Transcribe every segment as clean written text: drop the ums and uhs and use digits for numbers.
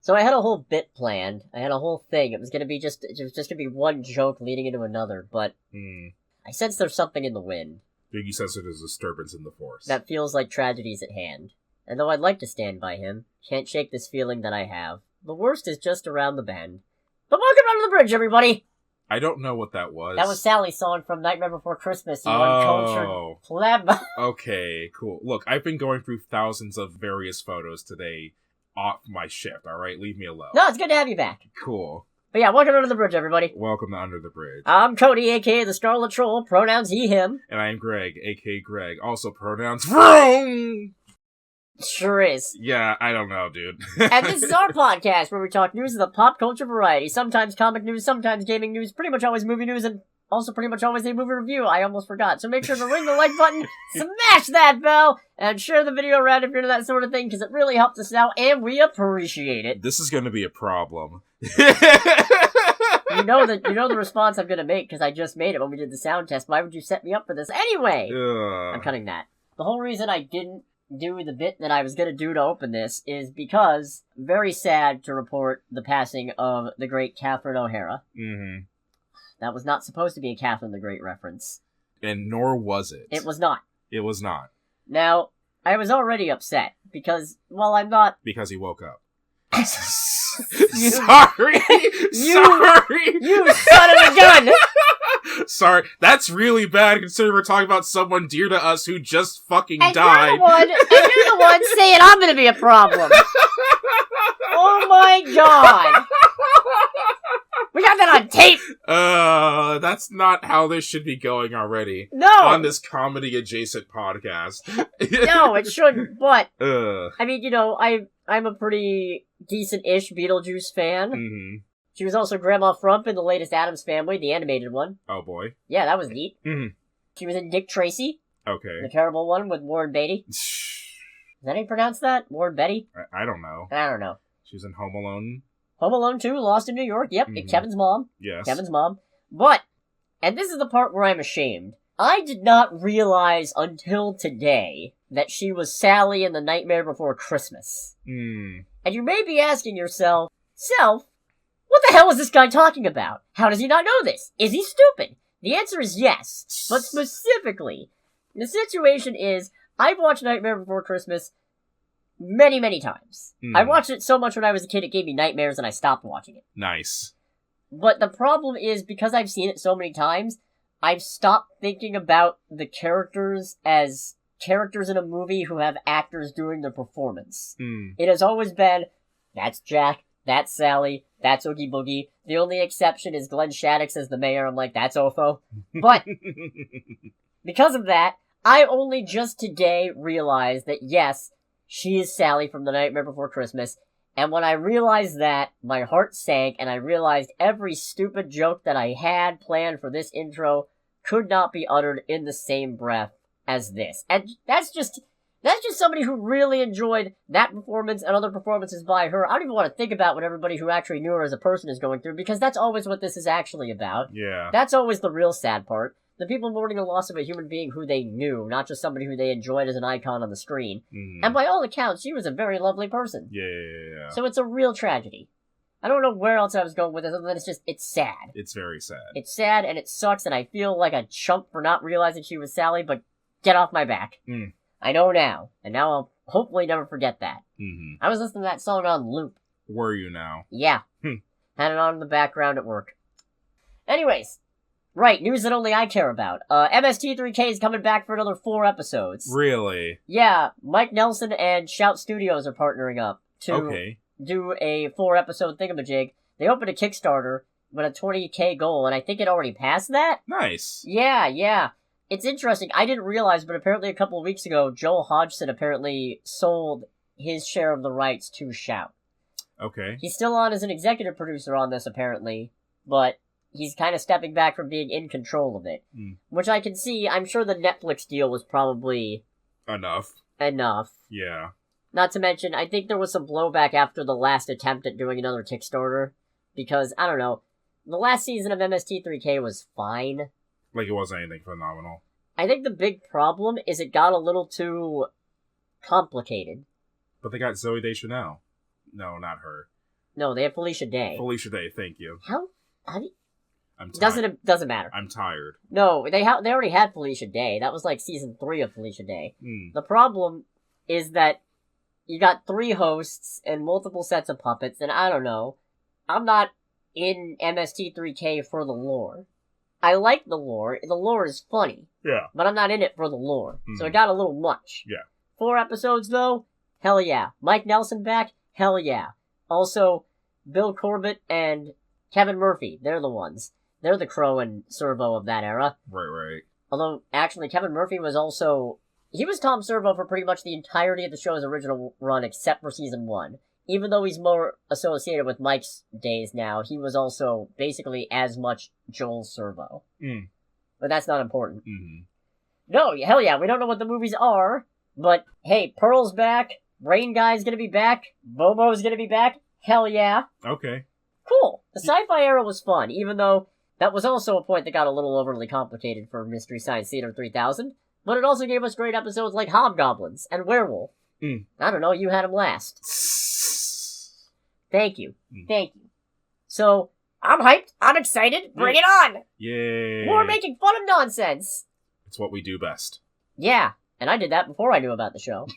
So I had a whole bit planned. I had a whole thing. It was just gonna be one joke leading into another, but I sense there's something in the wind. You sense there's a disturbance in the force. That feels like tragedy's at hand. And though I'd like to stand by him, can't shake this feeling that I have. The worst is just around the bend. But welcome under the bridge, everybody! I don't know what that was. That was Sally's song from Nightmare Before Christmas, you uncultured pleb. Okay, cool. Look, I've been going through thousands of various photos today off my shift, alright? Leave me alone. No, it's good to have you back. Cool. But yeah, welcome under the bridge, everybody. Welcome to Under the Bridge. I'm Cody, aka the Scarlet Troll, pronouns he, him. And I'm Greg, aka Greg, also pronouns vroom! Sure is. Yeah, I don't know, dude. And this is our podcast where we talk news of the pop culture variety. Sometimes comic news, sometimes gaming news, pretty much always movie news, and also pretty much always a movie review. I almost forgot. So make sure to ring the like button, smash that bell, and share the video around if you're into that sort of thing, because it really helps us out, and we appreciate it. This is going to be a problem. You know the response I'm gonna make, because I just made it when we did the sound test. Why would you set me up for this anyway? I'm cutting that. The whole reason I didn't do the bit that I was gonna do to open this is because, very sad to report the passing of the great Catherine O'Hara. Mm-hmm. That was not supposed to be a Catherine the Great reference. And nor was it. It was not. It was not. Now, I was already upset, because, while I'm not... Because he woke up. Sorry! Sorry! You son of a gun! Sorry, that's really bad considering we're talking about someone dear to us who just fucking and died. You're the one saying I'm gonna be a problem. Oh my god! We got that on tape! That's not how this should be going already. No! On this comedy-adjacent podcast. No, it shouldn't, but... I mean, I'm a pretty decent-ish Beetlejuice fan. Mm-hmm. She was also Grandma Frump in the latest Addams Family, the animated one. Oh boy. Yeah, that was neat. Mm-hmm. She was in Dick Tracy. Okay. The terrible one with Warren Beatty. Is that how you pronounce that? Warren Beatty? I don't know. I don't know. She was in Home Alone. Home Alone 2, Lost in New York. Yep, Mm-hmm. Kevin's mom. Yes. Kevin's mom. But, and this is the part where I'm ashamed, I did not realize until today that she was Sally in The Nightmare Before Christmas. Hmm. And you may be asking yourself, what the hell is this guy talking about? How does he not know this? Is he stupid? The answer is yes. But specifically, the situation is, I've watched Nightmare Before Christmas many, many times. I watched it so much when I was a kid it gave me nightmares and I stopped watching it. Nice. But the problem is, because I've seen it so many times, I've stopped thinking about the characters as characters in a movie who have actors doing the performance. It has always been, that's Jack, that's Sally, that's Oogie Boogie. The only exception is Glenn Shaddix as the mayor. I'm like, that's Ofo. But, because of that, I only just today realized that, yes, she is Sally from The Nightmare Before Christmas. And when I realized that, my heart sank, and I realized every stupid joke that I had planned for this intro could not be uttered in the same breath as this. And that's just somebody who really enjoyed that performance and other performances by her. I don't even want to think about what everybody who actually knew her as a person is going through, because that's always what this is actually about. Yeah. That's always the real sad part. The people mourning the loss of a human being who they knew, not just somebody who they enjoyed as an icon on the screen. And by all accounts, she was a very lovely person. Yeah. So it's a real tragedy. I don't know where else I was going with it, other than it's sad. It's very sad. It's sad, and it sucks, and I feel like a chump for not realizing she was Sally, but get off my back. I know now, and now I'll hopefully never forget that. I was listening to that song on loop. Were you now? Yeah. Had it on in the background at work. Anyways, right, news that only I care about. MST3K is coming back for another 4 episodes. Really? Yeah, Mike Nelson and Shout Studios are partnering up to do a 4-episode thingamajig. They opened a Kickstarter with a 20K goal, and I think it already passed that? Nice. Yeah. It's interesting. I didn't realize, but apparently a couple of weeks ago, Joel Hodgson apparently sold his share of the rights to Shout. Okay. He's still on as an executive producer on this, apparently, but he's kind of stepping back from being in control of it. Which I can see. I'm sure the Netflix deal was probably... Enough. Yeah. Not to mention, I think there was some blowback after the last attempt at doing another Kickstarter, because, I don't know, the last season of MST3K was fine. Like it wasn't anything phenomenal. I think the big problem is it got a little too complicated. But they got Zooey Deschanel. No, not her. No, they have Felicia Day. Felicia Day, thank you. How do you... I'm tired. Doesn't matter. I'm tired. No, they already had Felicia Day. That was like season 3 of Felicia Day. Mm. The problem is that you got 3 hosts and multiple sets of puppets, and I don't know. I'm not in MST3K for the lore. I like the lore. The lore is funny. Yeah. But I'm not in it for the lore. Mm. So it got a little much. Yeah. 4 episodes, though? Hell yeah. Mike Nelson back? Hell yeah. Also, Bill Corbett and Kevin Murphy. They're the ones. They're the Crow and Servo of that era. Right. Although, actually, Kevin Murphy was also... He was Tom Servo for pretty much the entirety of the show's original run, except for season 1. Even though he's more associated with Mike's days now, he was also basically as much Joel Servo. Mm. But that's not important. Mm-hmm. No, hell yeah, we don't know what the movies are, but hey, Pearl's back, Brain Guy's gonna be back, Bobo's gonna be back, hell yeah. Okay. Cool. The sci-fi era was fun, even though that was also a point that got a little overly complicated for Mystery Science Theater 3000, but it also gave us great episodes like Hobgoblins and Werewolf. Mm. I don't know, you had them last. Thank you. Mm. Thank you. So, I'm hyped, I'm excited, bring it on! Yay! More making fun of nonsense! It's what we do best. Yeah, and I did that before I knew about the show.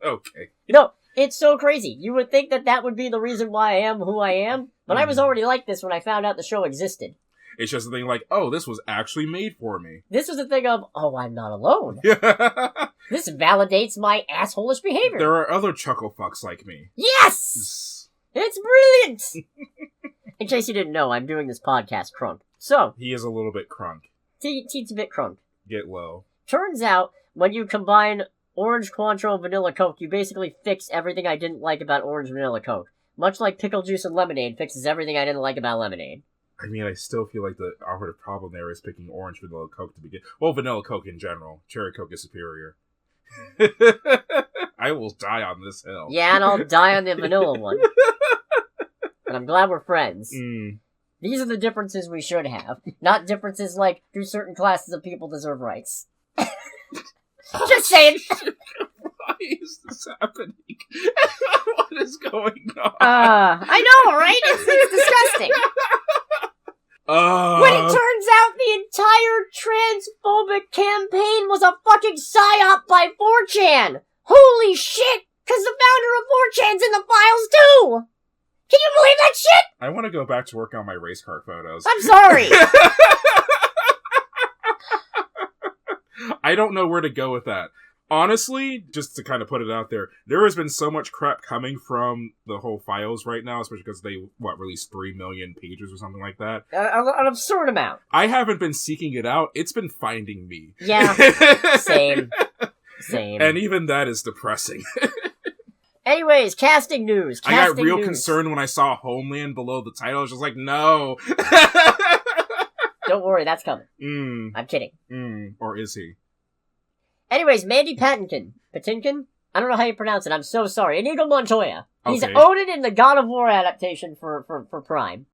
Okay. You know, it's so crazy. You would think that that would be the reason why I am who I am, but I was already like this when I found out the show existed. It's just a thing like, oh, this was actually made for me. This was a thing of, oh, I'm not alone. There This validates my assholish behavior. are other chuckle fucks like me. Yes! It's brilliant! In case you didn't know, I'm doing this podcast crunk. So, He is a little bit crunk. teensy bit crunk. Get low. Turns out, when you combine Orange Cointreau and Vanilla Coke, you basically fix everything I didn't like about Orange Vanilla Coke. Much like pickle juice and lemonade fixes everything I didn't like about lemonade. I mean, I still feel like the operative problem there is picking orange vanilla Coke to begin. Well, vanilla Coke in general. Cherry Coke is superior. I will die on this hill. Yeah, and I'll die on the vanilla one. And I'm glad we're friends. Mm. These are the differences we should have. Not differences like, do certain classes of people deserve rights? Just saying! Why is this happening? What is going on? I know, right? It's disgusting. When it turns out the entire transphobic campaign was a fucking psyop by 4chan! Holy shit! Cause the founder of 4chan's in the files too! Can you believe that shit? I want to go back to work on my race car photos. I'm sorry! I don't know where to go with that. Honestly, just to kind of put it out there has been so much crap coming from the whole files right now, especially because they, released 3 million pages or something like that. An absurd amount. I haven't been seeking it out. It's been finding me. Yeah, same. And even that is depressing. Anyways, casting news. I got real concerned when I saw Homeland below the title. I was just like, no. Don't worry, that's coming. I'm kidding. Or is he? Anyways, Mandy Patinkin. Patinkin? I don't know how you pronounce it. I'm so sorry. Inigo Montoya. He's Okay. Odin in the God of War adaptation for Prime.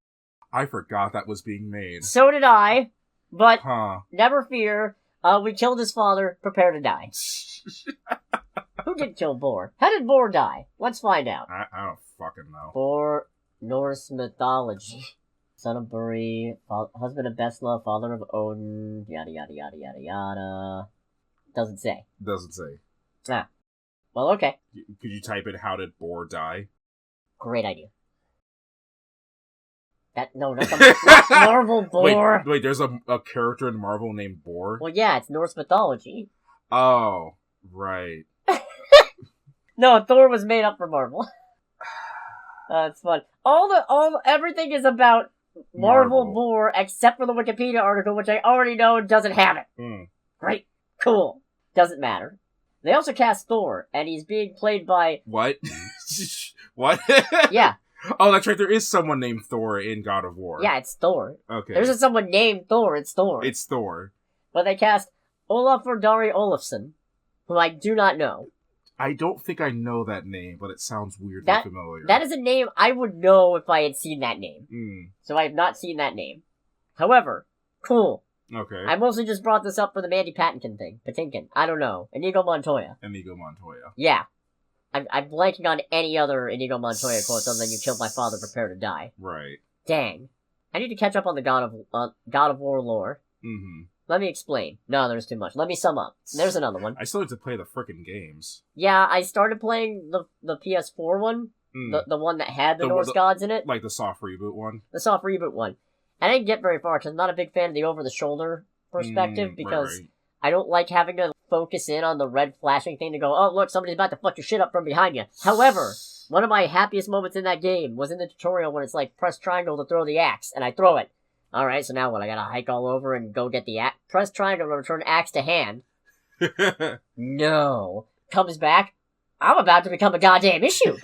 I forgot that was being made. So did I, but Huh. never fear. We killed his father. Prepare to die. Who did kill Bor? How did Bor die? Let's find out. I don't fucking know. For Norse mythology. Son of Buri, husband of Besla, father of Odin, yada yada yada yada yada. Doesn't say. Doesn't say. Ah. Well, okay. Could you type in how did Boar die? Great idea. Not Marvel Boar. Wait, there's a character in Marvel named Boar? Well, yeah, it's Norse mythology. Oh, right. No, Thor was made up for Marvel. It's fun. Everything is about Marvel Boar except for the Wikipedia article, which I already know doesn't have it. Great. Cool. Doesn't matter. They also cast Thor, and he's being played by... What? What? Yeah. Oh, that's right. There is someone named Thor in God of War. Yeah, it's Thor. Okay. There isn't someone named Thor, it's Thor. It's Thor. But they cast Olafur Darri Olafsson, who I do not know. I don't think I know that name, but it sounds weirdly familiar. That is a name I would know if I had seen that name. So I have not seen that name. However, cool. Okay. I mostly just brought this up for the Mandy Patinkin thing. Patinkin. I don't know. Inigo Montoya. Inigo Montoya. Yeah. I'm blanking on any other Inigo Montoya quotes other than "You killed my father, prepare to die." Right. Dang. I need to catch up on the God of War lore. Mm-hmm. Let me explain. No, there's too much. Let me sum up. There's another one. I still have to play the frickin' games. Yeah, I started playing the PS4 one. The one that had the Norse gods in it. Like the soft reboot one? The soft reboot one. I didn't get very far because I'm not a big fan of the over-the-shoulder perspective because right. I don't like having to focus in on the red flashing thing to go, oh, look, somebody's about to fuck your shit up from behind you. However, one of my happiest moments in that game was in the tutorial when it's like, press triangle to throw the axe, and I throw it. Alright, so now what, I gotta hike all over and go get the axe? Press triangle to return axe to hand. No. Comes back, I'm about to become a goddamn issue.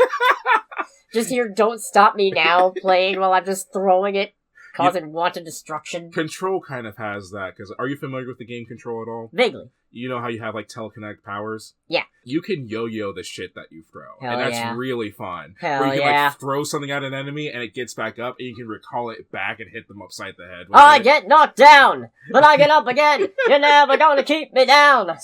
Just here, don't stop me now playing while I'm just throwing it, causing wanton destruction. Control kind of has that, because are you familiar with the game Control at all? Vaguely. You know how you have, like, telekinetic powers? Yeah. You can yo-yo the shit that you throw. Hell and that's yeah. really fun. Hell where you can, yeah. like, throw something at an enemy, and it gets back up, and you can recall it back and hit them upside the head. I get knocked down, but I get up again. You're never gonna keep me down.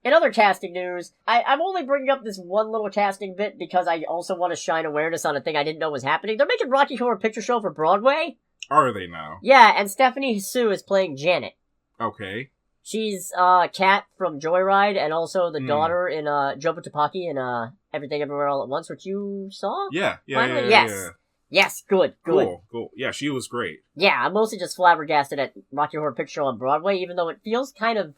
In other casting news, I'm only bringing up this one little casting bit because I also want to shine awareness on a thing I didn't know was happening. They're making Rocky Horror Picture Show for Broadway. Are they now? Yeah, and Stephanie Sue is playing Janet. Okay. She's Kat from Joyride and also the daughter in Jobu Tupaki in Everything Everywhere All at Once, which you saw? Yeah. Finally? Yeah. Yes, good. Cool. Yeah, she was great. Yeah, I'm mostly just flabbergasted at Rocky Horror Picture Show on Broadway, even though it feels kind of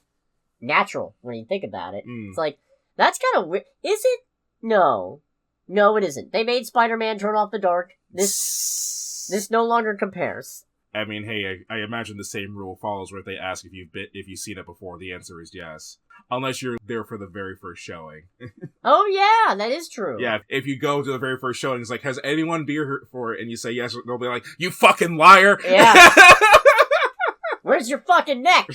natural when you think about it. It's like, that's kind of weird. Is it? No. No, it isn't. They made Spider-Man Turn Off the Dark. This no longer compares. I mean, hey, I imagine the same rule follows where if they ask if you've seen it before, the answer is yes. Unless you're there for the very first showing. Oh yeah, that is true. Yeah, if you go to the very first showing, it's like, has anyone been here for it? And you say yes, they'll be like, you fucking liar! Yeah. Where's your fucking neck?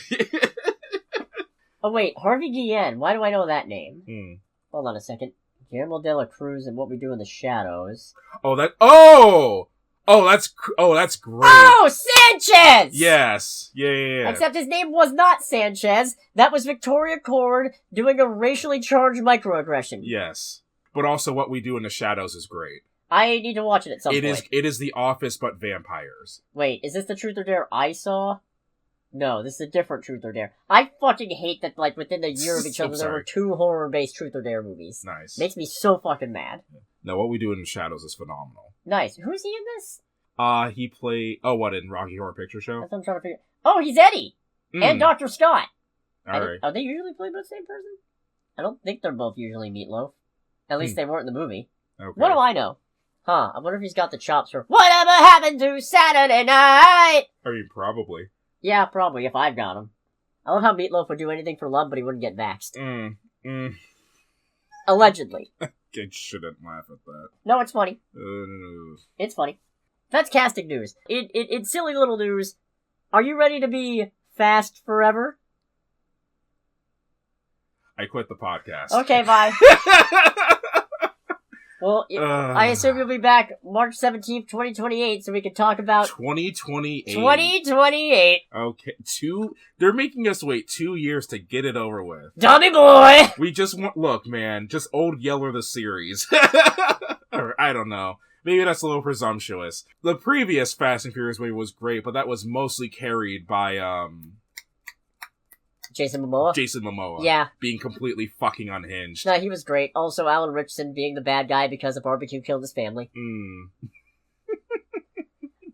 Oh wait, Harvey Guillen. Why do I know that name? Hold on a second. Guillermo de la Cruz and What We Do in the Shadows. That's great. Oh, Sanchez! Yes. Yeah. Except his name was not Sanchez. That was Victoria Cord doing a racially charged microaggression. Yes. But also What We Do in the Shadows is great. I need to watch it at some point. It is The Office, but vampires. Wait, is this the Truth or Dare I saw? No, this is a different Truth or Dare. I fucking hate that, like, within a year of each other, there were 2 horror-based Truth or Dare movies. Nice. Makes me so fucking mad. No, What We Do in the Shadows is phenomenal. Nice. Who's he in this? He played... Oh, what, in Rocky Horror Picture Show? That's what I'm trying to figure... Oh, he's Eddie! And Dr. Scott! Alright. Are they usually played by the same person? I don't think they're both usually Meatloaf. At least they weren't in the movie. Okay. What do I know? Huh, I wonder if he's got the chops for Whatever Happened to Saturday Night? I mean, probably. Yeah, probably, if I've got him. I love how Meatloaf would do anything for love, but he wouldn't get vaxxed. Allegedly. I shouldn't laugh at that. No, it's funny. It's funny. That's casting news. It's silly little news. Are you ready to be fast forever? I quit the podcast. Okay, bye. Well, I assume you'll be back March 17th, 2028, so we can talk about... 2028. 2028. Okay, they're making us wait 2 years to get it over with. Dummy boy! We just want... Look, man, just Old Yeller the series. Or, I don't know. Maybe that's a little presumptuous. The previous Fast and Furious movie was great, but that was mostly carried by, Jason Momoa. Yeah. Being completely fucking unhinged. No, he was great. Also, Alan Richardson being the bad guy because a barbecue killed his family.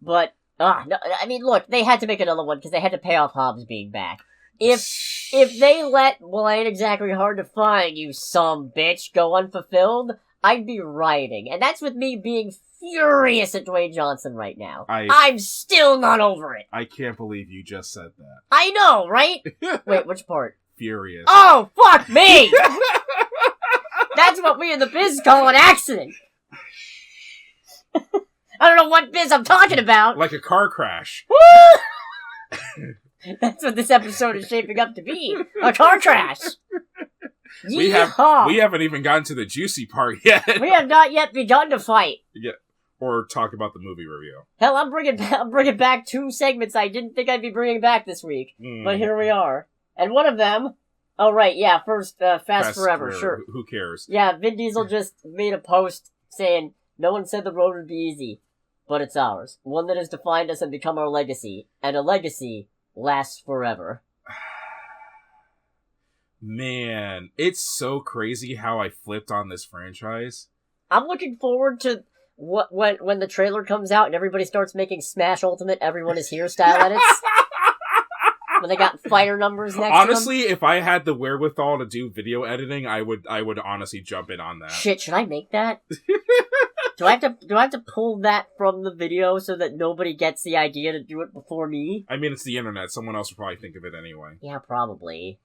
But, no, I mean, look, they had to make another one because they had to pay off Hobbs being back. If they let, well, I ain't exactly hard to find, you some bitch, go unfulfilled, I'd be rioting. And that's with me being furious at Dwayne Johnson right now. I'm still not over it. I can't believe you just said that. I know, right? Wait, which part? Furious. Oh, fuck me! That's what we in the biz call an accident. I don't know what biz I'm talking about. Like a car crash. Woo! That's what this episode is shaping up to be. A car crash. We haven't even gotten to the juicy part yet. We have not yet begun to fight. Yeah, or talk about the movie review. Hell, I'm bringing back 2 segments I didn't think I'd be bringing back this week, but here we are. And one of them, Oh, right, yeah, first, Fast Forever, sure. Who cares? Yeah, Vin Diesel just made a post saying, no one said the road would be easy, but it's ours. One that has defined us and become our legacy. And a legacy lasts forever. Man, it's so crazy how I flipped on this franchise. I'm looking forward to when the trailer comes out and everybody starts making Smash Ultimate Everyone Is Here style edits. When they got fighter numbers next honestly, to them. if I had the wherewithal to do video editing, I would honestly jump in on that. Shit, should I make that? Do I have to pull that from the video so that nobody gets the idea to do it before me? I mean, it's the internet. Someone else would probably think of it anyway. Yeah, probably.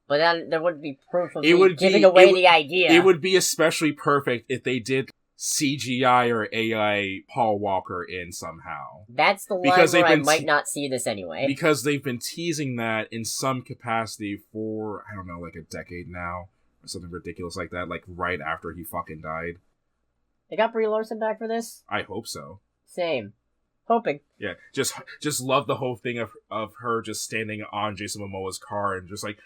But then there wouldn't be proof of me giving away the idea. It would be especially perfect if they did CGI or AI Paul Walker in somehow. That's the line where I might not see this anyway. Because they've been teasing that in some capacity for, I don't know, like a decade now. Or something ridiculous like that, like right after he fucking died. They got Brie Larson back for this? I hope so. Same. Hoping. Yeah, just love the whole thing of her just standing on Jason Momoa's car and just like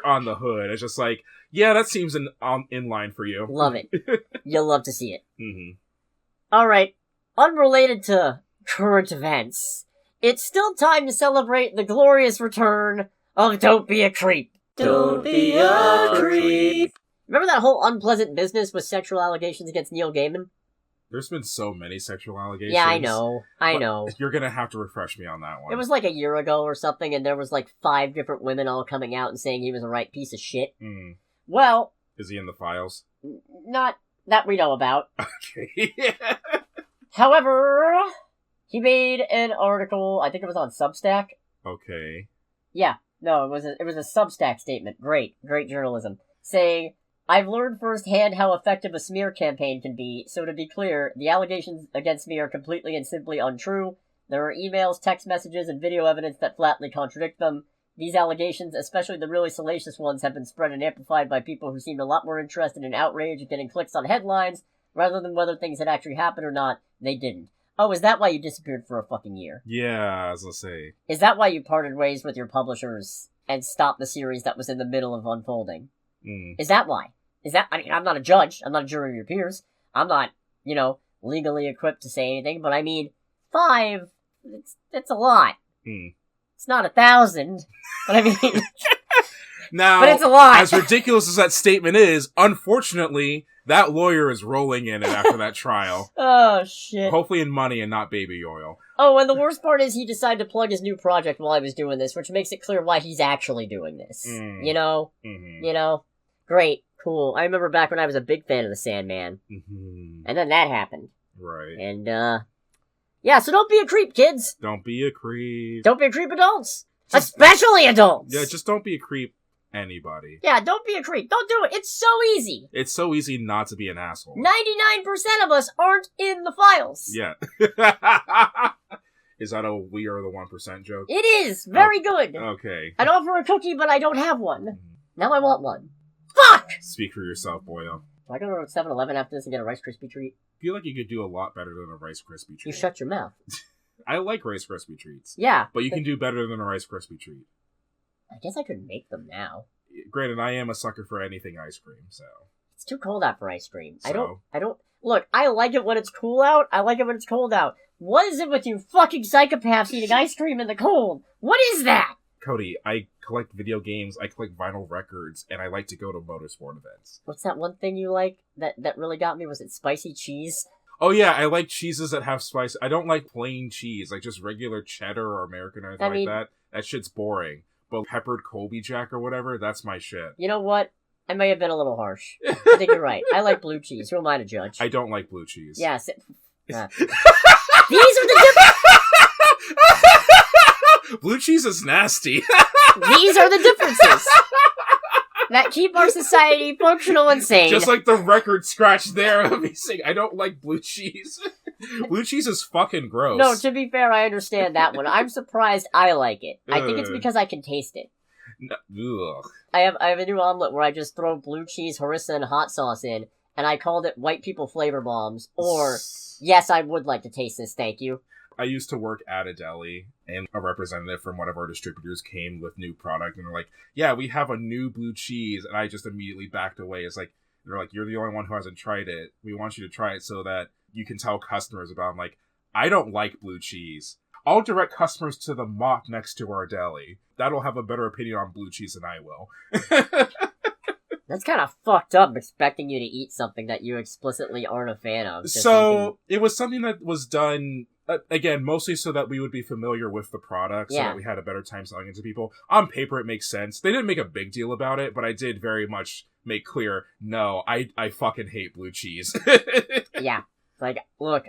on the hood. It's just like, yeah, that seems in line for you. Love it. You'll love to see it. Mm-hmm. Alright, unrelated to current events, it's still time to celebrate the glorious return of Don't Be a Creep. Don't be a creep. Remember that whole unpleasant business with sexual allegations against Neil Gaiman? There's been so many sexual allegations. Yeah, I know. You're gonna have to refresh me on that one. It was like a year ago or something, and there was like 5 different women all coming out and saying he was a right piece of shit. Mm. Well... Is he in the files? Not that we know about. Okay, yeah. However, he made an article, I think it was on Substack. Okay. Yeah, no, it was a Substack statement. Great journalism. Saying... I've learned firsthand how effective a smear campaign can be, so to be clear, the allegations against me are completely and simply untrue. There are emails, text messages, and video evidence that flatly contradict them. These allegations, especially the really salacious ones, have been spread and amplified by people who seemed a lot more interested in outrage and getting clicks on headlines, rather than whether things had actually happened or not. They didn't. Oh, is that why you disappeared for a fucking year? Yeah, I was gonna say. Is that why you parted ways with your publishers and stopped the series that was in the middle of unfolding? Mm. Is that why? I mean, I'm not a judge. I'm not a jury of your peers. I'm not, legally equipped to say anything, but I mean, 5, it's a lot. Mm. It's not 1,000, but I mean... Now, but it's a lot. As ridiculous as that statement is, unfortunately, that lawyer is rolling in it after that trial. Oh, shit. Hopefully in money and not baby oil. Oh, and the worst part is he decided to plug his new project while I was doing this, which makes it clear why he's actually doing this. Mm. Great. Cool. I remember back when I was a big fan of the Sandman. Mm-hmm. And then that happened. Right. And, yeah, so don't be a creep, kids. Don't be a creep. Don't be a creep, adults. Especially adults. Yeah, just don't be a creep, anybody. Yeah, don't be a creep. Don't do it. It's so easy. It's so easy not to be an asshole. 99% of us aren't in the files. Yeah. Is that a we are the 1% joke? It is. Very good. Okay. I'd offer a cookie, but I don't have one. Mm-hmm. Now I want one. Fuck! Speak for yourself, boyo. Do I go to 7-Eleven after this and get a Rice Krispie treat? I feel like you could do a lot better than a Rice Krispie treat. You shut your mouth. I like Rice Krispie treats. Yeah. But you can do better than a Rice Krispie treat. I guess I could make them now. Granted, I am a sucker for anything ice cream, so... It's too cold out for ice cream. So? I don't... Look, I like it when it's cool out. I like it when it's cold out. What is it with you fucking psychopaths eating ice cream in the cold? What is that? Cody, I collect video games, I collect vinyl records, and I like to go to motorsport events. What's that one thing you like that really got me? Was it spicy cheese? Oh yeah, I like cheeses that have spice. I don't like plain cheese, like just regular cheddar or American or anything like that. That shit's boring. But peppered Colby Jack or whatever, that's my shit. You know what? I may have been a little harsh. I think you're right. I like blue cheese. Who am I to judge? I don't like blue cheese. Yes. These are the differences. Blue cheese is nasty. These are the differences that keep our society functional and sane. Just like the record scratch there of me saying, I don't like blue cheese. Blue cheese is fucking gross. No, to be fair, I understand that one. I'm surprised I like it. I think it's because I can taste it. Ugh. I have a new omelet where I just throw blue cheese, harissa, and hot sauce in, and I called it white people flavor bombs, or, yes, I would like to taste this, thank you. I used to work at a deli, and a representative from one of our distributors came with new product, and they're like, yeah, we have a new blue cheese, and I just immediately backed away. It's like, they're like, you're the only one who hasn't tried it. We want you to try it so that you can tell customers about it. I'm like, I don't like blue cheese. I'll direct customers to the mop next to our deli. That'll have a better opinion on blue cheese than I will. That's kind of fucked up, expecting you to eat something that you explicitly aren't a fan of. So, it was something that was done, again, mostly so that we would be familiar with the product, so that we had a better time selling it to people. On paper, it makes sense. They didn't make a big deal about it, but I did very much make clear, no, I fucking hate blue cheese. Yeah. Like, look,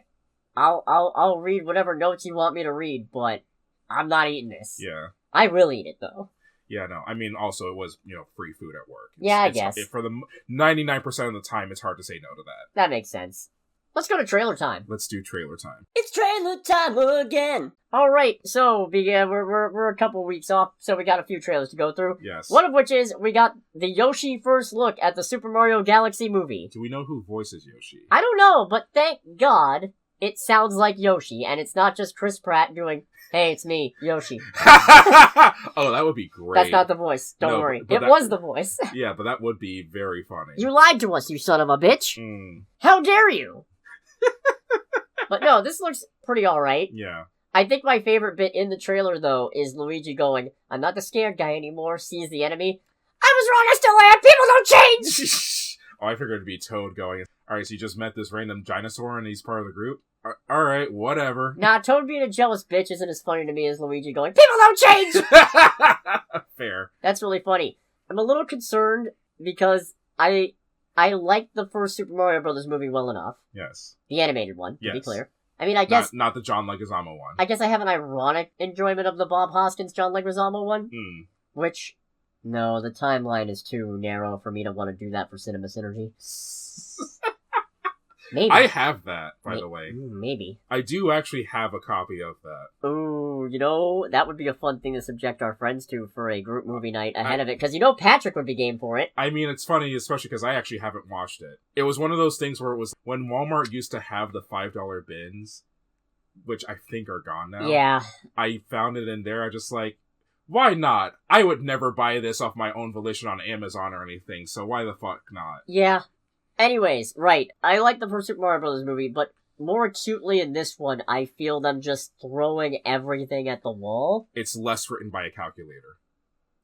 I'll read whatever notes you want me to read, but I'm not eating this. Yeah. I will eat it, though. Yeah, no. I mean, also, it was, free food at work. I guess. For the 99% of the time, it's hard to say no to that. That makes sense. Let's go to trailer time. Let's do trailer time. It's trailer time again. All right, so we're a couple weeks off, so we got a few trailers to go through. Yes. One of which is we got the Yoshi first look at the Super Mario Galaxy movie. Do we know who voices Yoshi? I don't know, but thank God it sounds like Yoshi, and it's not just Chris Pratt doing, hey, it's me, Yoshi. Oh, that would be great. That's not the voice, don't worry. But it was the voice. Yeah, but that would be very funny. You lied to us, you son of a bitch. How dare you? But no, this looks pretty alright. Yeah. I think my favorite bit in the trailer, though, is Luigi going, I'm not the scared guy anymore, sees the enemy. I was wrong, I still am, people don't change! Oh, I figured it'd be Toad going, alright, so you just met this random dinosaur and he's part of the group? Alright, whatever. Nah, Toad being a jealous bitch isn't as funny to me as Luigi going, people don't change! Fair. That's really funny. I'm a little concerned because I liked the first Super Mario Brothers movie well enough. Yes. The animated one, to be Yes. clear. I mean, I guess... Not the John Leguizamo one. I guess I have an ironic enjoyment of the Bob Hoskins John Leguizamo one. Which... No, the timeline is too narrow for me to want to do that for Cinema Synergy. Maybe. I have that, by the way. Maybe. I do actually have a copy of that. Ooh, that would be a fun thing to subject our friends to for a group movie night ahead of it, because Patrick would be game for it. I mean, it's funny, especially because I actually haven't watched it. It was one of those things where it was when Walmart used to have the $5 bins, which I think are gone now. Yeah. I found it in there, I just like, why not? I would never buy this off my own volition on Amazon or anything, so why the fuck not? Yeah. Anyways, right. I like the first Super Mario Brothers movie, but more acutely in this one, I feel them just throwing everything at the wall. It's less written by a calculator.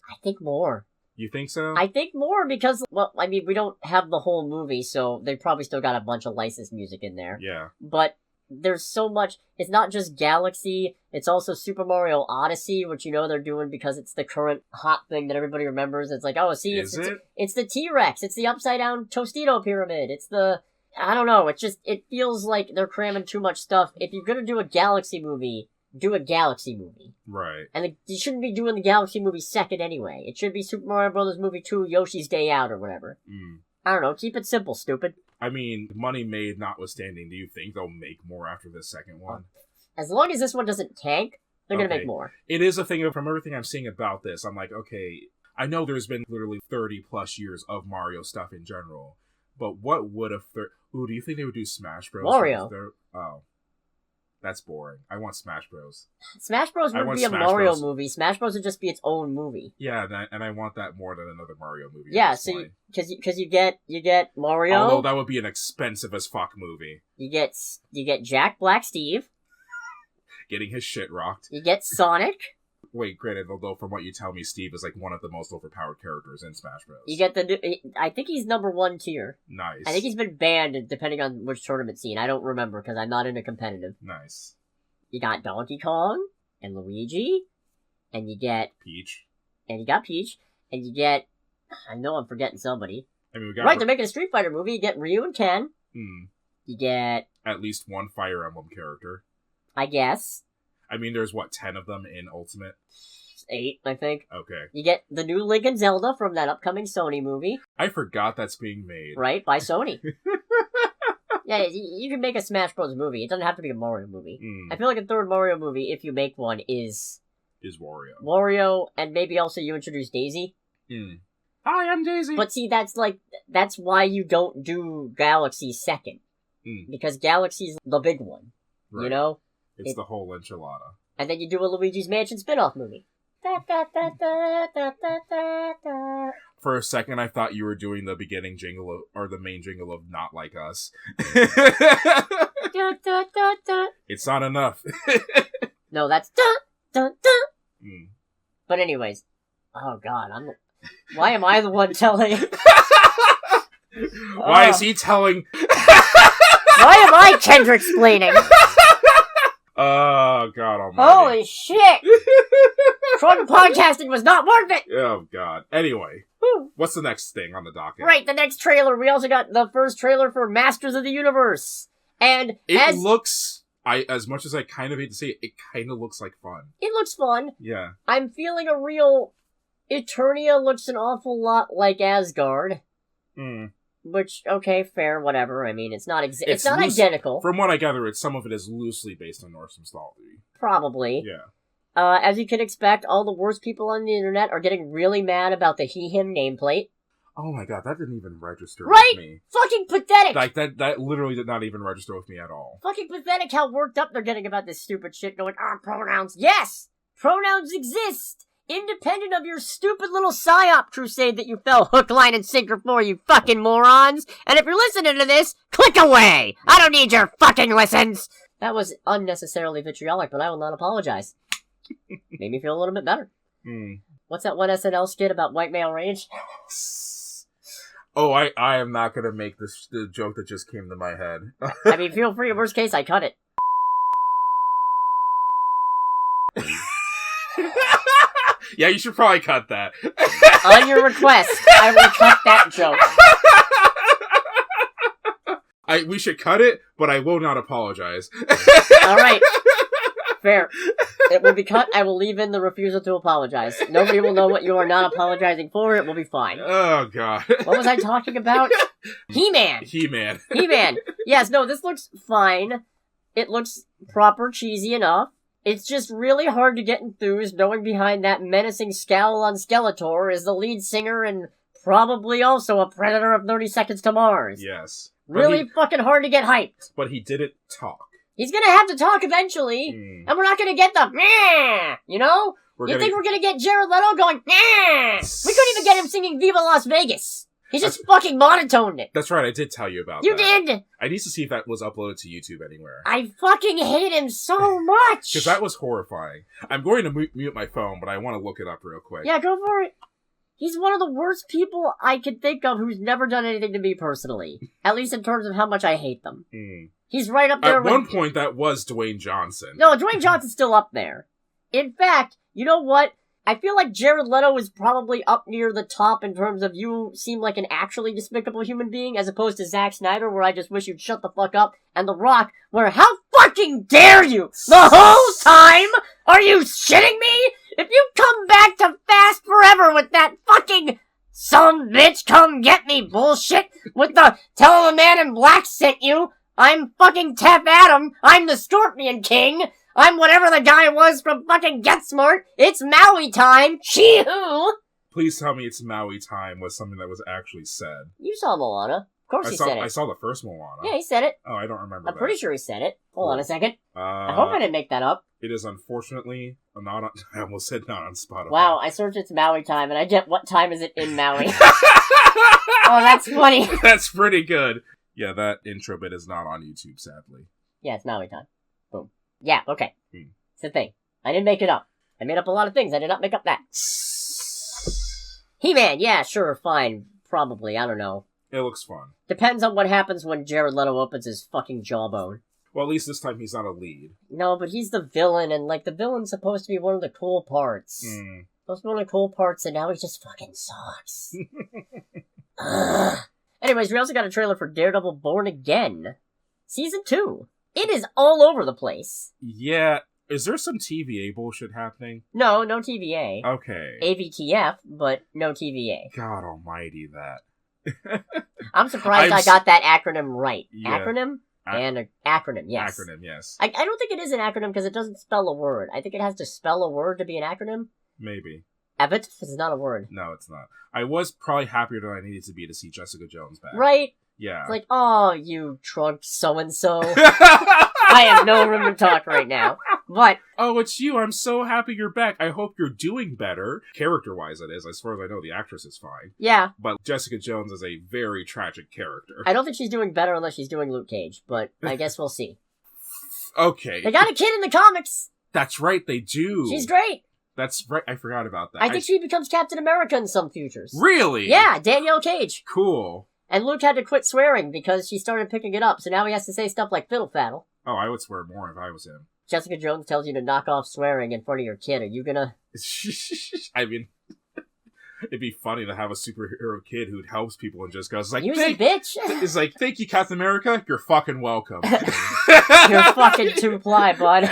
I think more. You think so? I think more because, well, I mean, we don't have the whole movie, so they probably still got a bunch of licensed music in there. Yeah. But there's so much. It's not just Galaxy, it's also Super Mario Odyssey, which they're doing because it's the current hot thing that everybody remembers. It's like, oh, see, it's the T-Rex, it's the upside-down Tostito pyramid, it's the... I don't know, it feels like they're cramming too much stuff. If you're gonna do a Galaxy movie, do a Galaxy movie. Right. And you shouldn't be doing the Galaxy movie second anyway. It should be Super Mario Bros. Movie 2, Yoshi's Day Out, or whatever. I don't know, keep it simple, stupid. I mean, money made notwithstanding, do you think they'll make more after this second one? As long as this one doesn't tank, they're gonna make more. It is a thing, from everything I'm seeing about this, I'm like, okay, I know there's been literally 30 plus years of Mario stuff in general, but what would have... Ooh, do you think they would do Smash Bros? Mario. Oh. That's boring. I want Smash Bros. Smash Bros wouldn't be a Mario movie. Smash Bros would just be its own movie. Yeah, and I want that more than another Mario movie. Yeah, so because you get Mario. Although that would be an expensive as fuck movie. You get Jack Black Steve. Getting his shit rocked. You get Sonic. Wait, granted, although from what you tell me, Steve is like one of the most overpowered characters in Smash Bros. You get I think he's number 1 tier. Nice. I think he's been banned depending on which tournament scene. I don't remember because I'm not into competitive. Nice. You got Donkey Kong and Luigi, and you get Peach. And you got Peach, and you get... I know I'm forgetting somebody. I mean, we got... Right, they're making a Street Fighter movie. You get Ryu and Ken. You get... At least one Fire Emblem character. I guess. I mean, there's, 10 of them in Ultimate? 8, I think. Okay. You get the new Link and Zelda from that upcoming Sony movie. I forgot that's being made. Right, by Sony. Yeah, you can make a Smash Bros. Movie. It doesn't have to be a Mario movie. I feel like a third Mario movie, if you make one, is Wario. Wario, and maybe also you introduce Daisy. Hi, I'm Daisy. But see, that's why you don't do Galaxy second. Because Galaxy's the big one. Right. It's the whole enchilada. And then you do a Luigi's Mansion spin-off movie. For a second, I thought you were doing the beginning jingle or the main jingle of Not Like Us. It's not enough. No, that's dun dun dun. But anyways, oh god, why am I the one telling? Why is he telling? Why am I Kendrick explaining? Oh god almighty. Holy shit! Tron podcasting was not worth it! Oh god. Anyway, what's the next thing on the docket? Right, the next trailer. We also got the first trailer for Masters of the Universe. And it looks, as much as I kind of hate to say it, it kind of looks like fun. It looks fun. Yeah. I'm feeling a real... Eternia looks an awful lot like Asgard. Which, okay, fair, whatever. I mean, it's not identical. From what I gather, some of it is loosely based on Norse mythology. Probably. Yeah. As you can expect, all the worst people on the internet are getting really mad about the he-him nameplate. Oh my god, that didn't even register with me. Fucking pathetic! Like, that literally did not even register with me at all. Fucking pathetic how worked up they're getting about this stupid shit going, pronouns. Yes! Pronouns exist! Independent of your stupid little psyop crusade that you fell hook, line, and sinker for, you fucking morons! And if you're listening to this, click away! I don't need your fucking listens! That was unnecessarily vitriolic, but I will not apologize. Made me feel a little bit better. What's that one SNL skit about white male rage? Oh, I am not gonna make the joke that just came to my head. I mean, feel free. Worst case, I cut it. Yeah, you should probably cut that. On your request, I will cut that joke. We should cut it, but I will not apologize. Alright. Fair. It will be cut. I will leave in the refusal to apologize. Nobody will know what you are not apologizing for. It will be fine. Oh, God. What was I talking about? He-Man. He-Man. He-Man. Yes, no, this looks fine. It looks proper, cheesy enough. It's just really hard to get enthused knowing behind that menacing scowl on Skeletor is the lead singer and probably also a predator of 30 Seconds to Mars. Yes. Really fucking hard to get hyped. But he didn't talk. He's gonna have to talk eventually, and we're not gonna get the meh, you know? Think we're gonna get Jared Leto going meh? We couldn't even get him singing Viva Las Vegas. He just fucking monotoned it. That's right, I did tell you about that. You did! I need to see if that was uploaded to YouTube anywhere. I fucking hate him so much! Because that was horrifying. I'm going to mute my phone, but I want to look it up real quick. Yeah, go for it. He's one of the worst people I could think of who's never done anything to me personally. At least in terms of how much I hate them. He's right up there with... At one point, that was Dwayne Johnson. No, Dwayne Johnson's still up there. In fact, you know what? I feel like Jared Leto is probably up near the top in terms of you seem like an actually despicable human being, as opposed to Zack Snyder, where I just wish you'd shut the fuck up, and The Rock, where how fucking dare you? The whole time? Are you shitting me? If you come back to Fast Forever with that fucking some bitch come get me bullshit with the tell the man in black sent you, I'm fucking Tef Adam, I'm the Scorpion King, I'm whatever the guy was from fucking Get Smart. It's Maui time. Chee-hoo! Please tell me it's Maui time was something that was actually said. You saw Moana. Of course he said it. I saw the first Moana. Yeah, he said it. Oh, I don't remember I'm pretty sure he said it. Hold on a second. I hope I didn't make that up. It is unfortunately not on... I almost said not on Spotify. Wow, I searched it's Maui time, and I get what time is it in Maui. Oh, that's funny. That's pretty good. Yeah, that intro bit is not on YouTube, sadly. Yeah, it's Maui time. Boom. Yeah, okay. It's the thing. I didn't make it up. I made up a lot of things. I did not make up that. He-Man, yeah, sure, fine. Probably, I don't know. It looks fun. Depends on what happens when Jared Leto opens his fucking jawbone. Well, at least this time he's not a lead. No, but he's the villain, and, like, the villain's supposed to be one of the cool parts. Supposed to be one of the cool parts, and now he just fucking sucks. Anyways, we also got a trailer for Daredevil Born Again. Season 2. It is all over the place. Yeah. Is there some TVA bullshit happening? No TVA. Okay. AVTF, but no TVA. God almighty, that. I'm surprised I got that acronym right. Yeah. Acronym? Acronym, yes. Acronym, yes. I don't think it is an acronym because it doesn't spell a word. I think it has to spell a word to be an acronym. Maybe. Evet is not a word. No, it's not. I was probably happier than I needed to be to see Jessica Jones back. Right? Yeah. It's like, oh, you drunk so-and-so. I have no room to talk right now. But oh, it's you. I'm so happy you're back. I hope you're doing better. Character-wise, it is. As far as I know, the actress is fine. yeah, But Jessica Jones is a very tragic character. I don't think she's doing better unless she's doing Luke Cage, but I guess we'll see. Okay. They got a kid in the comics! That's right, they do. She's great! That's right, I forgot about that. I think she becomes Captain America in some futures. Really? Yeah, Danielle Cage. Cool. And Luke had to quit swearing because she started picking it up, so now he has to say stuff like fiddle faddle. Oh, I would swear more if I was him. Jessica Jones tells you to knock off swearing in front of your kid. Are you gonna... I mean, it'd be funny to have a superhero kid who helps people and just goes like, Use it, bitch! It's like, thank you, Captain America. You're fucking welcome. You're fucking two-ply, bud.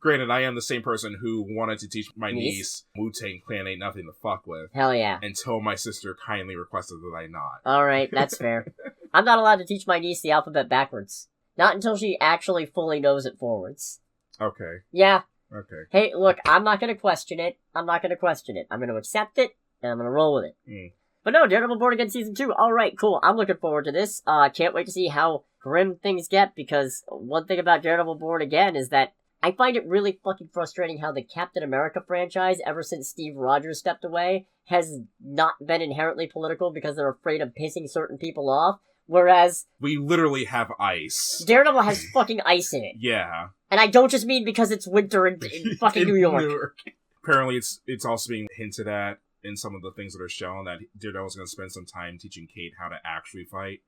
Granted, I am the same person who wanted to teach my niece Wu-Tang Clan ain't nothing to fuck with. Hell yeah. Until my sister kindly requested that I not. Alright, that's fair. I'm not allowed to teach my niece the alphabet backwards. Not until she actually fully knows it forwards. Okay. Yeah. Okay. Hey, look, I'm not gonna question it. I'm gonna accept it, and I'm gonna roll with it. Mm. But no, Daredevil Born Again Season 2, alright, cool. I'm looking forward to this. Can't wait to see how grim things get, because one thing about Daredevil Born Again is that I find it really fucking frustrating how the Captain America franchise, ever since Steve Rogers stepped away, has not been inherently political because they're afraid of pissing certain people off, whereas... we literally have ice. Daredevil has fucking ice in it. Yeah. And I don't just mean because it's winter in fucking New York. Apparently it's also being hinted at in some of the things that are shown that Daredevil's going to spend some time teaching Kate how to actually fight.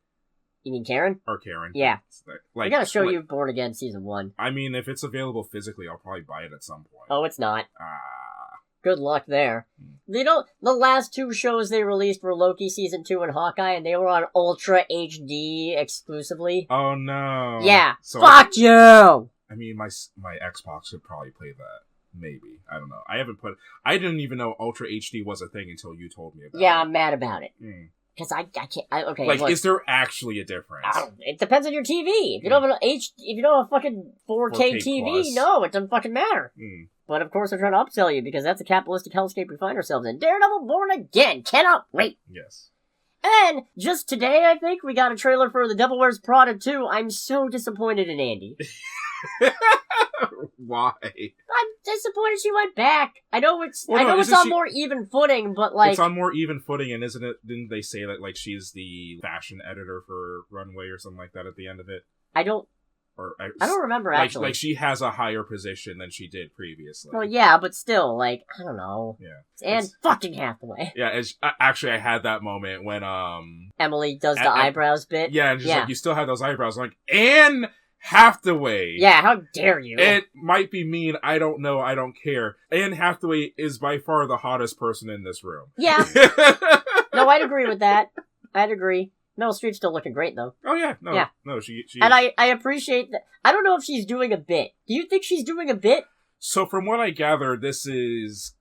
You mean Karen? Or Karen. Yeah. Like, I gotta show you Born Again Season 1. I mean, if it's available physically, I'll probably buy it at some point. Oh, it's not. Ah. Good luck there. You know, the last two shows they released were Loki Season 2 and Hawkeye, and they were on Ultra HD exclusively. Oh no. Yeah. So Fuck you! I mean, my Xbox could probably play that. Maybe. I don't know. I didn't even know Ultra HD was a thing until you told me about it. Yeah, I'm mad about it. Mm. Because I can't, okay, like, look, is there actually a difference? it depends on your TV. If you don't have if you don't have a fucking 4K TV, plus. no, it doesn't fucking matter. Mm. But of course they're trying to upsell you because that's a capitalistic hellscape we find ourselves in. Daredevil Born Again! Cannot wait! Yes. And just today, I think, we got a trailer for The Devil Wears Prada 2. I'm so disappointed in Andy. Why? I'm disappointed she went back. I know it's Well, on more even footing, but like... It's on more even footing, and isn't it... Didn't they say that, like, she's the fashion editor for Runway or something like that at the end of it? I don't remember, like, actually. Like, she has a higher position than she did previously. Well, yeah, but still, like, I don't know. Yeah. It's Anne fucking Hathaway. Yeah, actually, I had that moment when, Emily does the eyebrows bit. Yeah, and she's like, you still have those eyebrows. I'm like, Anne Hathaway! Yeah, how dare you? It might be mean, I don't know, I don't care. Anne Hathaway is by far the hottest person in this room. Yeah. No, I'd agree with that. I'd agree. Meryl Streep's still looking great, though. Oh, yeah. No, yeah. No, she and I appreciate that. I don't know if she's doing a bit. Do you think she's doing a bit? So, from what I gather, this is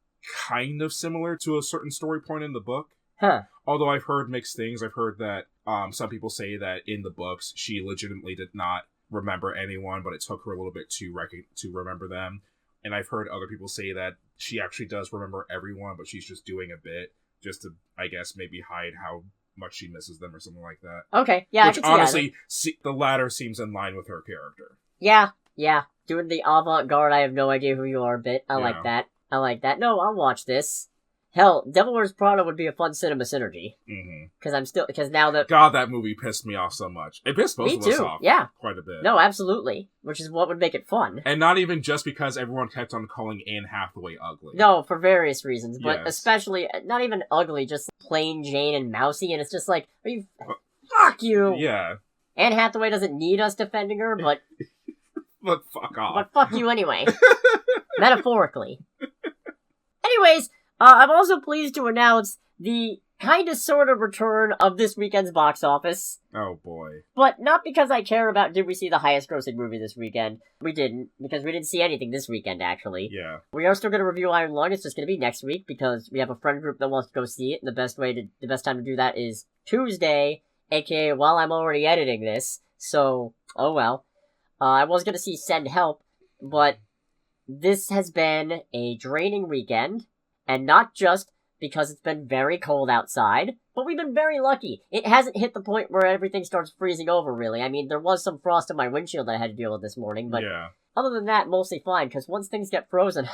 kind of similar to a certain story point in the book. Huh. Although I've heard mixed things. I've heard that some people say that in the books, she legitimately did not remember anyone, but it took her a little bit to remember them. And I've heard other people say that she actually does remember everyone, but she's just doing a bit just to, I guess, maybe hide how much she misses them or something like that. Okay, yeah, which honestly, the latter seems in line with her character. Yeah. Doing the avant-garde, I have no idea who you are bit. I like that. No, I'll watch this. Hell, Devil Wears Prada would be a fun cinema synergy. Mm-hmm. Because now that... God, that movie pissed me off so much. It pissed both of us off. Yeah. Quite a bit. No, absolutely. Which is what would make it fun. And not even just because everyone kept on calling Anne Hathaway ugly. No, for various reasons. But yes. Especially, not even ugly, just plain Jane and mousy. And it's just like, are you... Fuck you! Yeah. Anne Hathaway doesn't need us defending her, but... But fuck off. But fuck you anyway. Metaphorically. Anyways... I'm also pleased to announce the kind of sort of return of this weekend's box office. Oh boy. But not because I care about did we see the highest grossing movie this weekend. We didn't, because we didn't see anything this weekend, actually. Yeah. We are still going to review Iron Lung. It's just going to be next week because we have a friend group that wants to go see it, and the best time to do that is Tuesday, aka while I'm already editing this. So, oh well. I was going to see Send Help, but this has been a draining weekend. And not just because it's been very cold outside, but we've been very lucky. It hasn't hit the point where everything starts freezing over, really. I mean, there was some frost in my windshield that I had to deal with this morning, but other than that, mostly fine, because once things get frozen,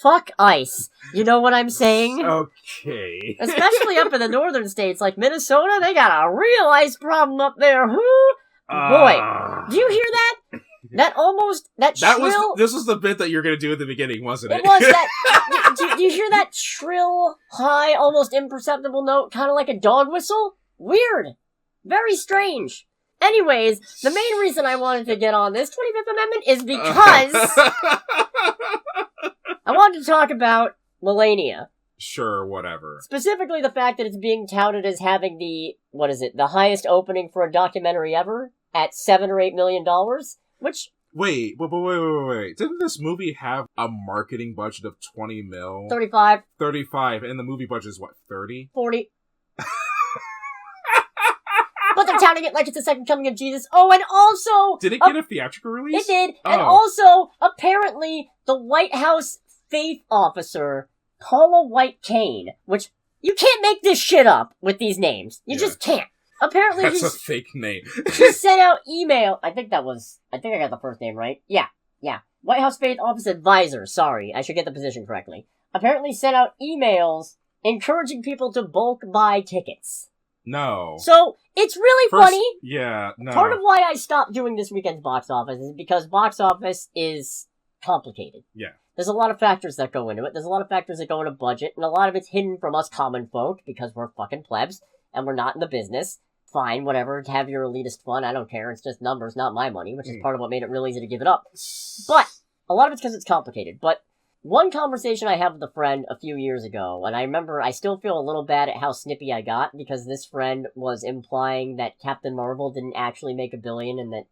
fuck ice. You know what I'm saying? Okay. Especially up in the northern states like Minnesota, they got a real ice problem up there. Boy, do you hear that? This was the bit that you were going to do at the beginning, wasn't it? It was that. do you hear that shrill, high, almost imperceptible note, kind of like a dog whistle? Weird. Very strange. Anyways, the main reason I wanted to get on this 25th Amendment is because I wanted to talk about Melania. Sure, whatever. Specifically the fact that it's being touted as having the highest opening for a documentary ever at $7 or $8 million, which... Wait. Didn't this movie have a marketing budget of 20 mil? 35. 35, and the movie budget is what, 30? 40. But they're touting it like it's the second coming of Jesus. Oh, and also... Did it get a theatrical release? It did. Oh. And also, apparently, the White House faith officer, Paula White Kane, which you can't make this shit up with these names. You just can't. Apparently, that's a fake name. She sent out email. I think I got the first name right. Yeah. White House Faith Office Advisor. Sorry, I should get the position correctly. Apparently sent out emails encouraging people to bulk buy tickets. No. So, it's really funny. Yeah, no. Part of why I stopped doing this weekend's box office is because box office is complicated. Yeah. There's a lot of factors that go into it. There's a lot of factors that go into budget, and a lot of it's hidden from us common folk because we're fucking plebs, and we're not in the business. Fine, whatever, have your elitist fun, I don't care, it's just numbers, not my money, which is part of what made it real easy to give it up. But, a lot of it's because it's complicated, but one conversation I had with a friend a few years ago, and I remember I still feel a little bad at how snippy I got, because this friend was implying that Captain Marvel didn't actually make $1 billion, and that,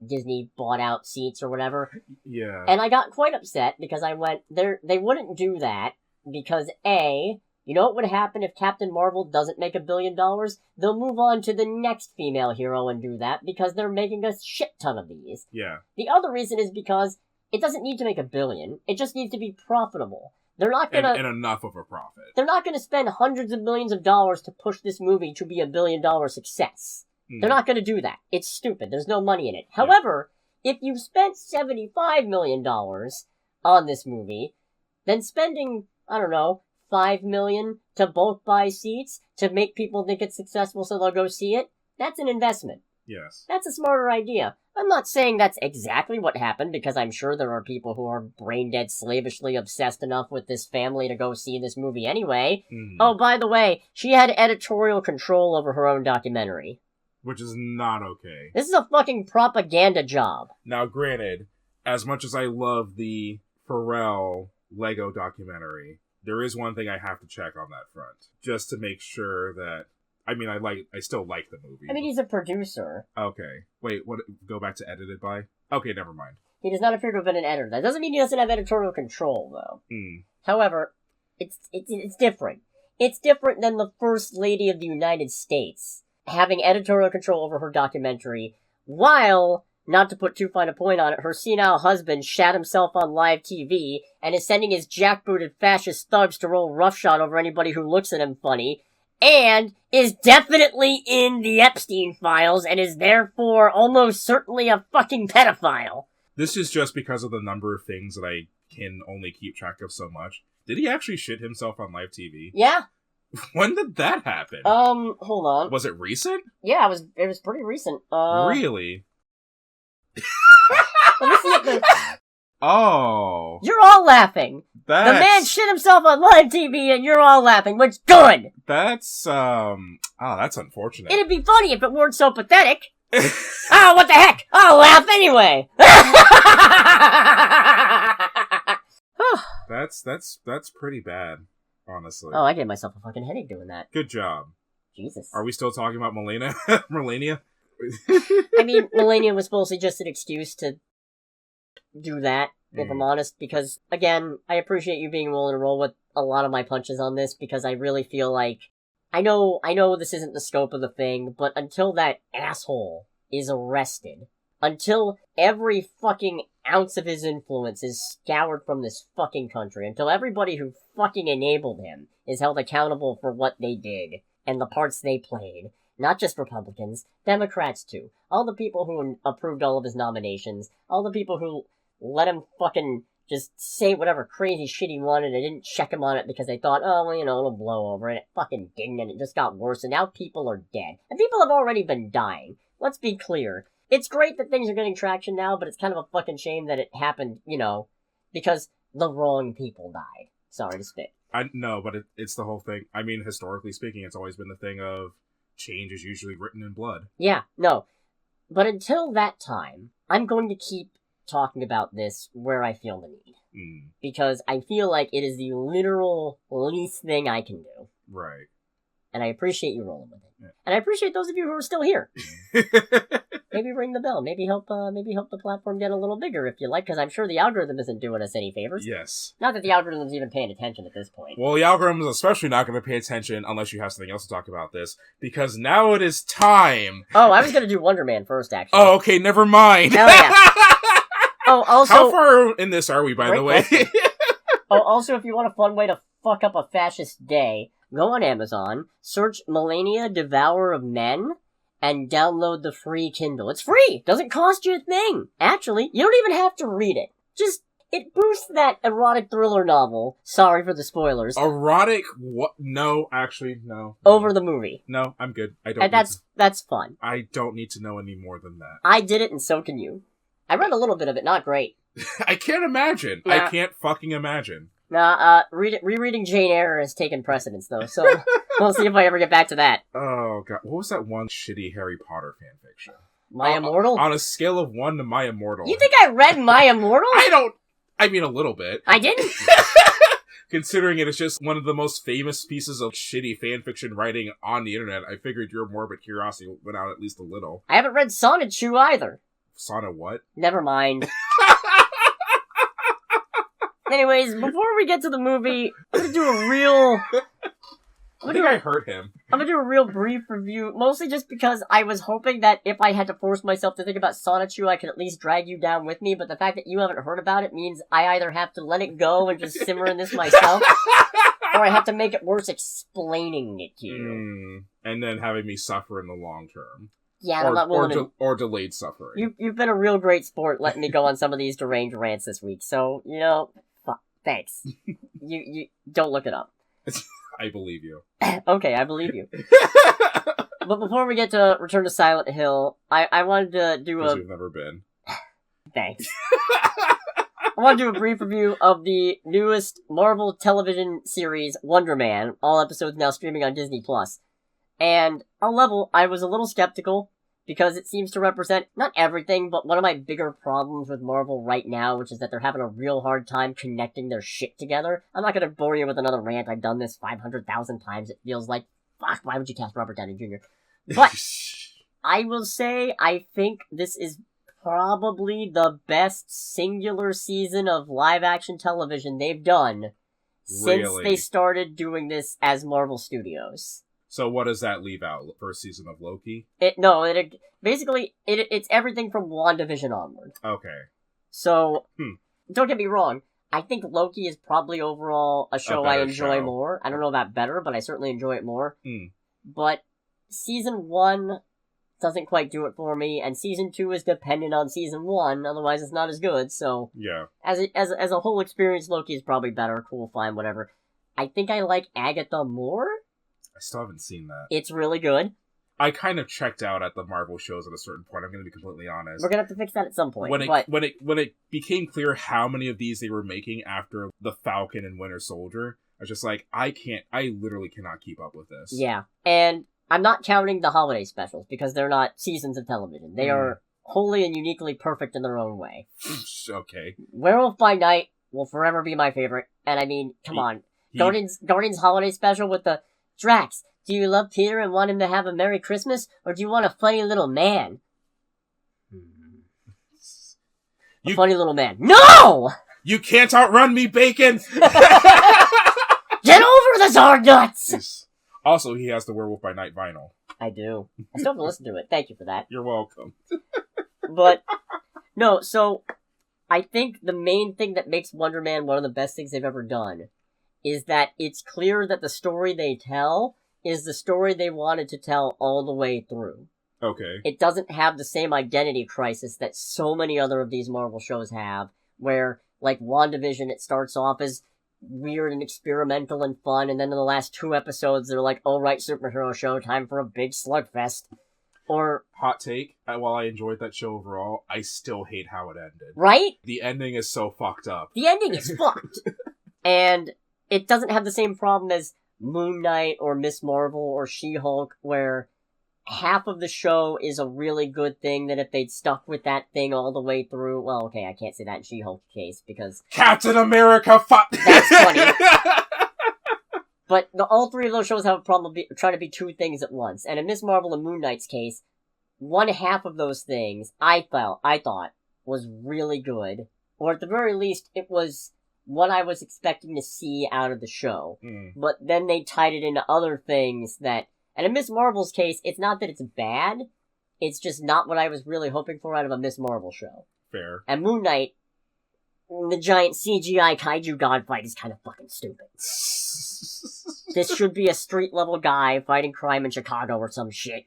Disney bought out seats or whatever. Yeah. And I got quite upset, because I went, they wouldn't do that, because A... You know what would happen if Captain Marvel doesn't make $1 billion? They'll move on to the next female hero and do that, because they're making a shit ton of these. Yeah. The other reason is because it doesn't need to make $1 billion. It just needs to be profitable. They're not gonna... And enough of a profit. They're not gonna spend hundreds of millions of dollars to push this movie to be $1 billion success. They're not gonna do that. It's stupid. There's no money in it. Yeah. However, if you've spent $75 million on this movie, then spending, I don't know, $5 million to bulk buy seats to make people think it's successful so they'll go see it, that's an investment. Yes. That's a smarter idea. I'm not saying that's exactly what happened, because I'm sure there are people who are brain-dead slavishly obsessed enough with this family to go see this movie anyway. Oh, by the way, she had editorial control over her own documentary. Which is not okay. This is a fucking propaganda job. Now, granted, as much as I love the Pharrell Lego documentary, there is one thing I have to check on that front, just to make sure that... I mean, I still like the movie. I mean, he's a producer. Okay. Wait, what? Go back to edited by? Okay, never mind. He does not appear to have been an editor. That doesn't mean he doesn't have editorial control, though. However, it's different. It's different than the First Lady of the United States having editorial control over her documentary, while... Not to put too fine a point on it, her senile husband shat himself on live TV and is sending his jackbooted fascist thugs to roll roughshod over anybody who looks at him funny, and is definitely in the Epstein files and is therefore almost certainly a fucking pedophile. This is just because of the number of things that I can only keep track of so much. Did he actually shit himself on live TV? Yeah. When did that happen? Hold on. Was it recent? Yeah, it was pretty recent. Really? Let me see if the... Oh. You're all laughing. The man shit himself on live TV and you're all laughing, which good! That's, that's unfortunate. It'd be funny if it weren't so pathetic. Oh, what the heck? I'll laugh anyway! That's pretty bad, honestly. Oh, I gave myself a fucking headache doing that. Good job. Jesus. Are we still talking about Melania? Melania? I mean, Melania was mostly just an excuse to do that, if I'm honest, because, again, I appreciate you being willing to roll with a lot of my punches on this, because I really feel like, I know this isn't the scope of the thing, but until that asshole is arrested, until every fucking ounce of his influence is scoured from this fucking country until everybody who fucking enabled him is held accountable for what they did and the parts they played. Not just Republicans, Democrats too. All the people who approved all of his nominations, all the people who let him fucking just say whatever crazy shit he wanted and didn't check him on it because they thought, oh, well, it'll blow over, and it fucking didn't, and it just got worse, and now people are dead. And people have already been dying. Let's be clear. It's great that things are getting traction now, but it's kind of a fucking shame that it happened, because the wrong people died. Sorry to spit. No, but it's the whole thing. I mean, historically speaking, it's always been the thing of change is usually written in blood. Yeah, no. But until that time, I'm going to keep talking about this where I feel the need. Because I feel like it is the literal least thing I can do. Right. And I appreciate you rolling with it. Yeah. And I appreciate those of you who are still here. Maybe ring the bell. Maybe help the platform get a little bigger if you like, because I'm sure the algorithm isn't doing us any favors. Yes. Not that the algorithm's even paying attention at this point. Well, the algorithm is especially not going to pay attention unless you have something else to talk about this, because now it is time. Oh, I was going to do Wonder Man first, actually. Oh, okay, never mind. Hell yeah. Oh, also... How far in this are we, by the way? Oh, also, if you want a fun way to fuck up a fascist day, go on Amazon, search Melania, Devourer of Men, and download the free Kindle. It's free! Doesn't cost you a thing! Actually, you don't even have to read it. Just, it boosts that erotic thriller novel. Sorry for the spoilers. Erotic? What? No, actually, no. Over the movie. No, I'm good. I don't. And that's fun. I don't need to know any more than that. I did it, and so can you. I read a little bit of it, not great. I can't imagine. Nah. I can't fucking imagine. Nah, rereading Jane Eyre has taken precedence, though, so we'll see if I ever get back to that. Oh, God. What was that one shitty Harry Potter fanfiction? My Immortal? On a scale of 1 to My Immortal. You think I read My Immortal? I mean, a little bit. I didn't? Considering it is just one of the most famous pieces of shitty fanfiction writing on the internet, I figured your morbid curiosity went out at least a little. I haven't read Sonnet Shoe either. Sonnet what? Never mind. Anyways, before we get to the movie, I'm gonna do a real... I hurt him. I'm gonna do a real brief review, mostly just because I was hoping that if I had to force myself to think about Sonnet Shoe, I could at least drag you down with me, but the fact that you haven't heard about it means I either have to let it go and just simmer in this myself, or I have to make it worse explaining it to you. And then having me suffer in the long term. Yeah, I'm not willing to... Or delayed suffering. You've been a real great sport letting me go on some of these deranged rants this week, so, thanks. You don't look it up. I believe you. Okay, I believe you. But before we get to Return to Silent Hill, I wanted to do a... You've never been. Thanks. I want to do a brief review of the newest Marvel television series, Wonder Man. All episodes now streaming on Disney+. And on level, I was a little skeptical, because it seems to represent, not everything, but one of my bigger problems with Marvel right now, which is that they're having a real hard time connecting their shit together. I'm not gonna bore you with another rant, I've done this 500,000 times, it feels like. Fuck, why would you cast Robert Downey Jr.? But, I will say, I think this is probably the best singular season of live-action television they've done since they started doing this as Marvel Studios. So what does that leave out? First season of Loki? Basically, it's everything from WandaVision onward. Okay. So, don't get me wrong, I think Loki is probably overall a show I enjoy more. I don't know about better, but I certainly enjoy it more. But season 1 doesn't quite do it for me, and season 2 is dependent on season 1, otherwise it's not as good, so... Yeah. As a whole experience, Loki is probably better, cool, fine, whatever. I think I like Agatha more? I still haven't seen that. It's really good. I kind of checked out at the Marvel shows at a certain point, I'm going to be completely honest. We're going to have to fix that at some point. When it became clear how many of these they were making after The Falcon and Winter Soldier, I was just like, I literally cannot keep up with this. Yeah, and I'm not counting the holiday specials, because they're not seasons of television. They are wholly and uniquely perfect in their own way. Okay. Werewolf by Night will forever be my favorite, and I mean, come on. Guardians holiday special with the... Drax, do you love Peter and want him to have a Merry Christmas, or do you want a funny little man? Funny little man. No! You can't outrun me, Bacon! Get over the Zard nuts! Also, he has the Werewolf by Night vinyl. I do. I still have to listen to it. Thank you for that. You're welcome. But, no, so, I think the main thing that makes Wonder Man one of the best things they've ever done is that it's clear that the story they tell is the story they wanted to tell all the way through. Okay. It doesn't have the same identity crisis that so many other of these Marvel shows have, where, like WandaVision, it starts off as weird and experimental and fun, and then in the last 2 episodes, they're like, oh right, superhero show, time for a big slugfest. Or... Hot take, while I enjoyed that show overall, I still hate how it ended. Right? The ending is so fucked up. The ending is fucked! And it doesn't have the same problem as Moon Knight or Miss Marvel or She-Hulk, where half of the show is a really good thing that if they'd stuck with that thing all the way through... Well, okay, I can't say that in She-Hulk's case, because... Captain America That's funny. But all 3 of those shows have a problem trying to be 2 things at once. And in Miss Marvel and Moon Knight's case, one half of those things, I thought, was really good. Or at the very least, it was what I was expecting to see out of the show. But then they tied it into other things that... And in Miss Marvel's case, it's not that it's bad, it's just not what I was really hoping for out of a Miss Marvel show. Fair. And Moon Knight, the giant CGI kaiju god fight is kind of fucking stupid. This should be a street-level guy fighting crime in Chicago or some shit.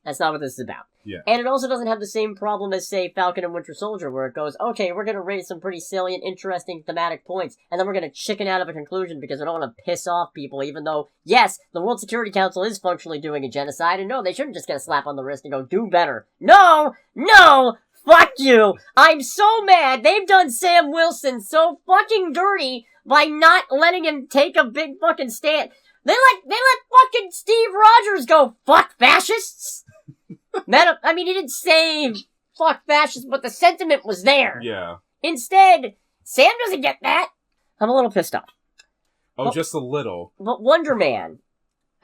That's not what this is about. Yeah. And it also doesn't have the same problem as, say, Falcon and Winter Soldier, where it goes, okay, we're gonna raise some pretty salient, interesting thematic points, and then we're gonna chicken out of a conclusion because we don't want to piss off people, even though, yes, the World Security Council is functionally doing a genocide, and no, they shouldn't just get a slap on the wrist and go, do better. No! Fuck you! I'm so mad they've done Sam Wilson so fucking dirty by not letting him take a big fucking stand. They let fucking Steve Rogers go, fuck fascists! He didn't say fuck fascists, but the sentiment was there. Yeah. Instead, Sam doesn't get that. I'm a little pissed off. Just a little. But Wonder Man,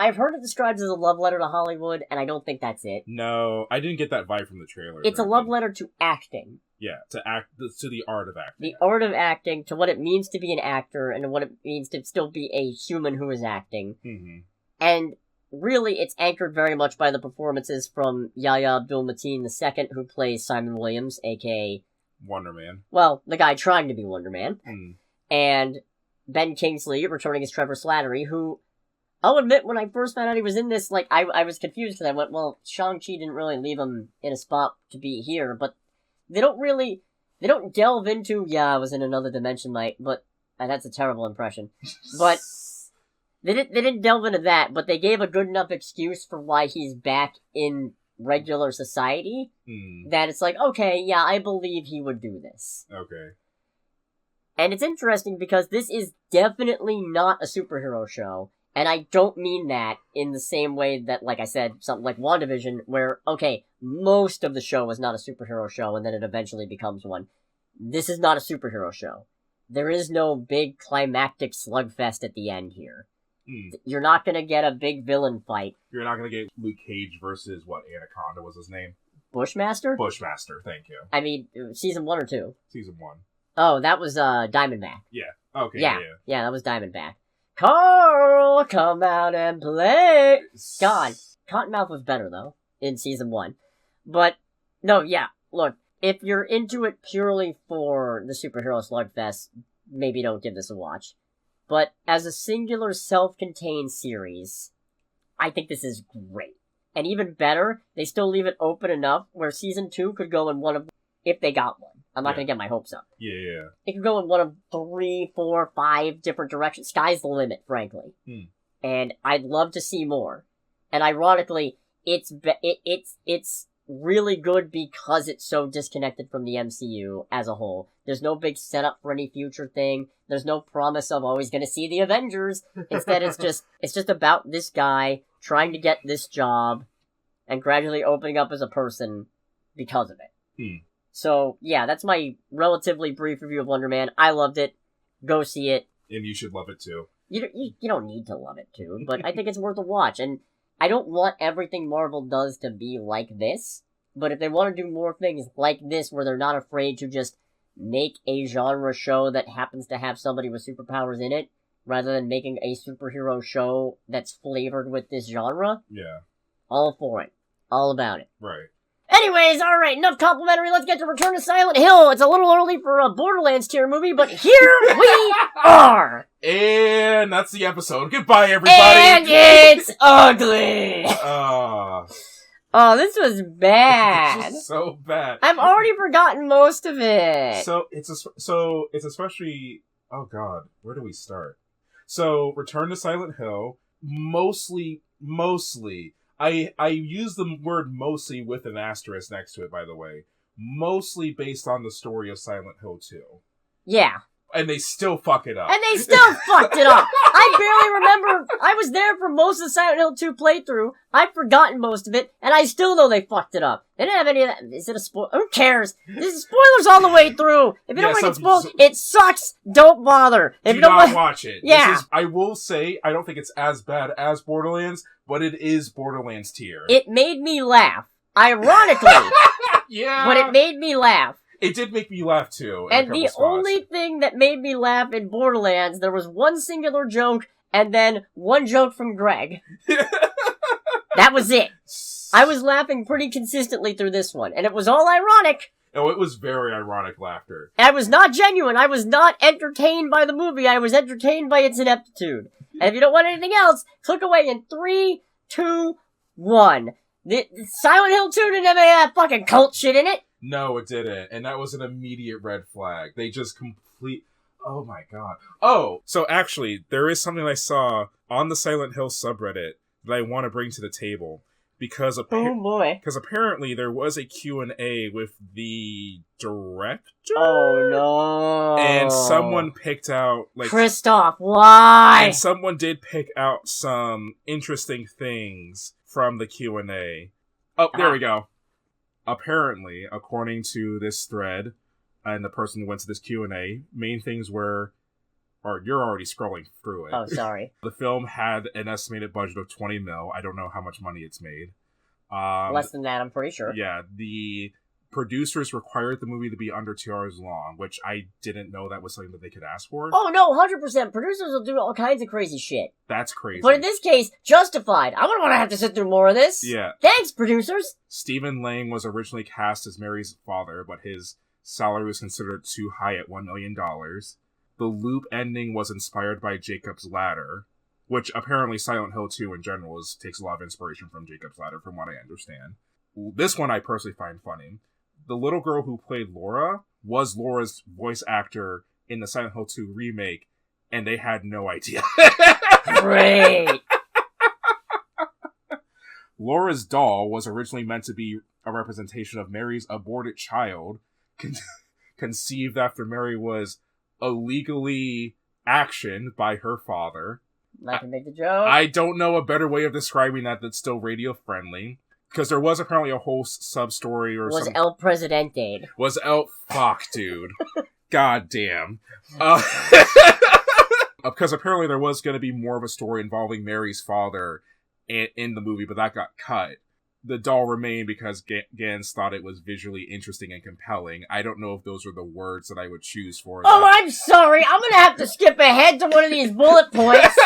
I've heard it described as a love letter to Hollywood, and I don't think that's it. No, I didn't get that vibe from the trailer. It's a love letter to acting. Yeah, to the art of acting. The art of acting, to what it means to be an actor, and what it means to still be a human who is acting. Mm-hmm. And really, it's anchored very much by the performances from Yahya Abdul-Mateen II, who plays Simon Williams, aka... Wonder Man. Well, the guy trying to be Wonder Man. Mm. And Ben Kingsley, returning as Trevor Slattery, who... I'll admit, when I first found out he was in this, I was confused, because I went, well, Shang-Chi didn't really leave him in a spot to be here, but they don't delve into, I was in another dimension, but that's a terrible impression. But they didn't delve into that, but they gave a good enough excuse for why he's back in regular society, that it's like, okay, I believe he would do this. Okay. And it's interesting because this is definitely not a superhero show. And I don't mean that in the same way that, like I said, something like WandaVision, where, okay, most of the show is not a superhero show, and then it eventually becomes one. This is not a superhero show. There is no big climactic slugfest at the end here. You're not gonna get a big villain fight. You're not gonna get Luke Cage versus, Anaconda was his name? Bushmaster? Bushmaster, thank you. I mean, season 1 or 2? Season 1. Oh, that was, Diamondback. Yeah. Okay, yeah. Yeah, that was Diamondback. Carl, come out and play! God, Cottonmouth was better, though, in season 1. But, no, look, if you're into it purely for the superhero slugfest, maybe don't give this a watch. But as a singular self-contained series, I think this is great. And even better, they still leave it open enough where season 2 could go in one of... If they got one. I'm not gonna get my hopes up. Yeah. It could go in one of 3, 4, 5 different directions. Sky's the limit, frankly. And I'd love to see more. And ironically, it's really good because it's so disconnected from the MCU as a whole. There's no big setup for any future thing. There's no promise of always gonna see the Avengers. Instead, it's just about this guy trying to get this job and gradually opening up as a person because of it. So, that's my relatively brief review of Wonder Man. I loved it. Go see it. And you should love it too. You don't need to love it too, but I think it's worth a watch. And I don't want everything Marvel does to be like this, but if they want to do more things like this where they're not afraid to just make a genre show that happens to have somebody with superpowers in it, rather than making a superhero show that's flavored with this genre, yeah, all for it. All about it. Right. Anyways, alright, enough complimentary, let's get to Return to Silent Hill. It's a little early for a Borderlands tier movie, but here we are! And that's the episode. Goodbye, everybody! And it's ugly! Oh, this was bad. It's so bad. I've already forgotten most of it. So it's especially... Oh god, where do we start? So, Return to Silent Hill, mostly... I use the word mostly with an asterisk next to it, by the way. Mostly based on the story of Silent Hill 2. Yeah. And they still fuck it up. And they still fucked it up! I barely remember, I was there for most of the Silent Hill 2 playthrough, I've forgotten most of it, and I still know they fucked it up. They didn't have any of that, is it a spoiler? Who cares? This is spoilers all the way through! If you don't want to get spoiled, it sucks! Don't bother! If do you don't not watch it. Yeah. I will say, I don't think it's as bad as Borderlands, but it is Borderlands tier. It made me laugh. Ironically. Yeah. But it made me laugh. It did make me laugh, too. And the only thing that made me laugh in Borderlands, there was one singular joke, and then one joke from Greg. That was it. I was laughing pretty consistently through this one, and it was all ironic. Oh, it was very ironic laughter. I was not genuine. I was not entertained by the movie. I was entertained by its ineptitude. And if you don't want anything else, click away in 3, 2, 1. The Silent Hill 2 didn't have any of that fucking cult shit in it. No, it didn't. And that was an immediate red flag. They just Oh my god. Oh! So actually, there is something I saw on the Silent Hill subreddit that I want to bring to the table. Because apparently there was a Q&A with the director? Oh no. And someone picked out, Christoph, why? And someone did pick out some interesting things from the Q&A. Oh, there we go. Apparently, according to this thread, and the person who went to this Q&A, main things were... Or you're already scrolling through it. Oh, sorry. The film had an estimated budget of 20 mil. I don't know how much money it's made. Less than that, I'm pretty sure. Yeah, the producers required the movie to be under 2 hours long, which I didn't know that was something that they could ask for. Oh, no, 100%. Producers will do all kinds of crazy shit. That's crazy. But in this case, justified. I wouldn't want to have to sit through more of this. Yeah. Thanks, producers! Stephen Lang was originally cast as Mary's father, but his salary was considered too high at $1 million. The loop ending was inspired by Jacob's Ladder, which apparently Silent Hill 2 in general takes a lot of inspiration from Jacob's Ladder, from what I understand. This one I personally find funny. The little girl who played Laura was Laura's voice actor in the Silent Hill 2 remake, and they had no idea. Great! Laura's doll was originally meant to be a representation of Mary's aborted child, conceived after Mary was illegally actioned by her father. I can make the joke. I don't know a better way of describing that that's still radio friendly. Because there was apparently a whole sub-story or something. Was El Presidente. Fuck, dude. God damn. Because apparently there was going to be more of a story involving Mary's father in the movie, but that got cut. The doll remained because Gans thought it was visually interesting and compelling. I don't know if those are the words that I would choose for that. Oh, I'm sorry. I'm gonna have to skip ahead to one of these bullet points.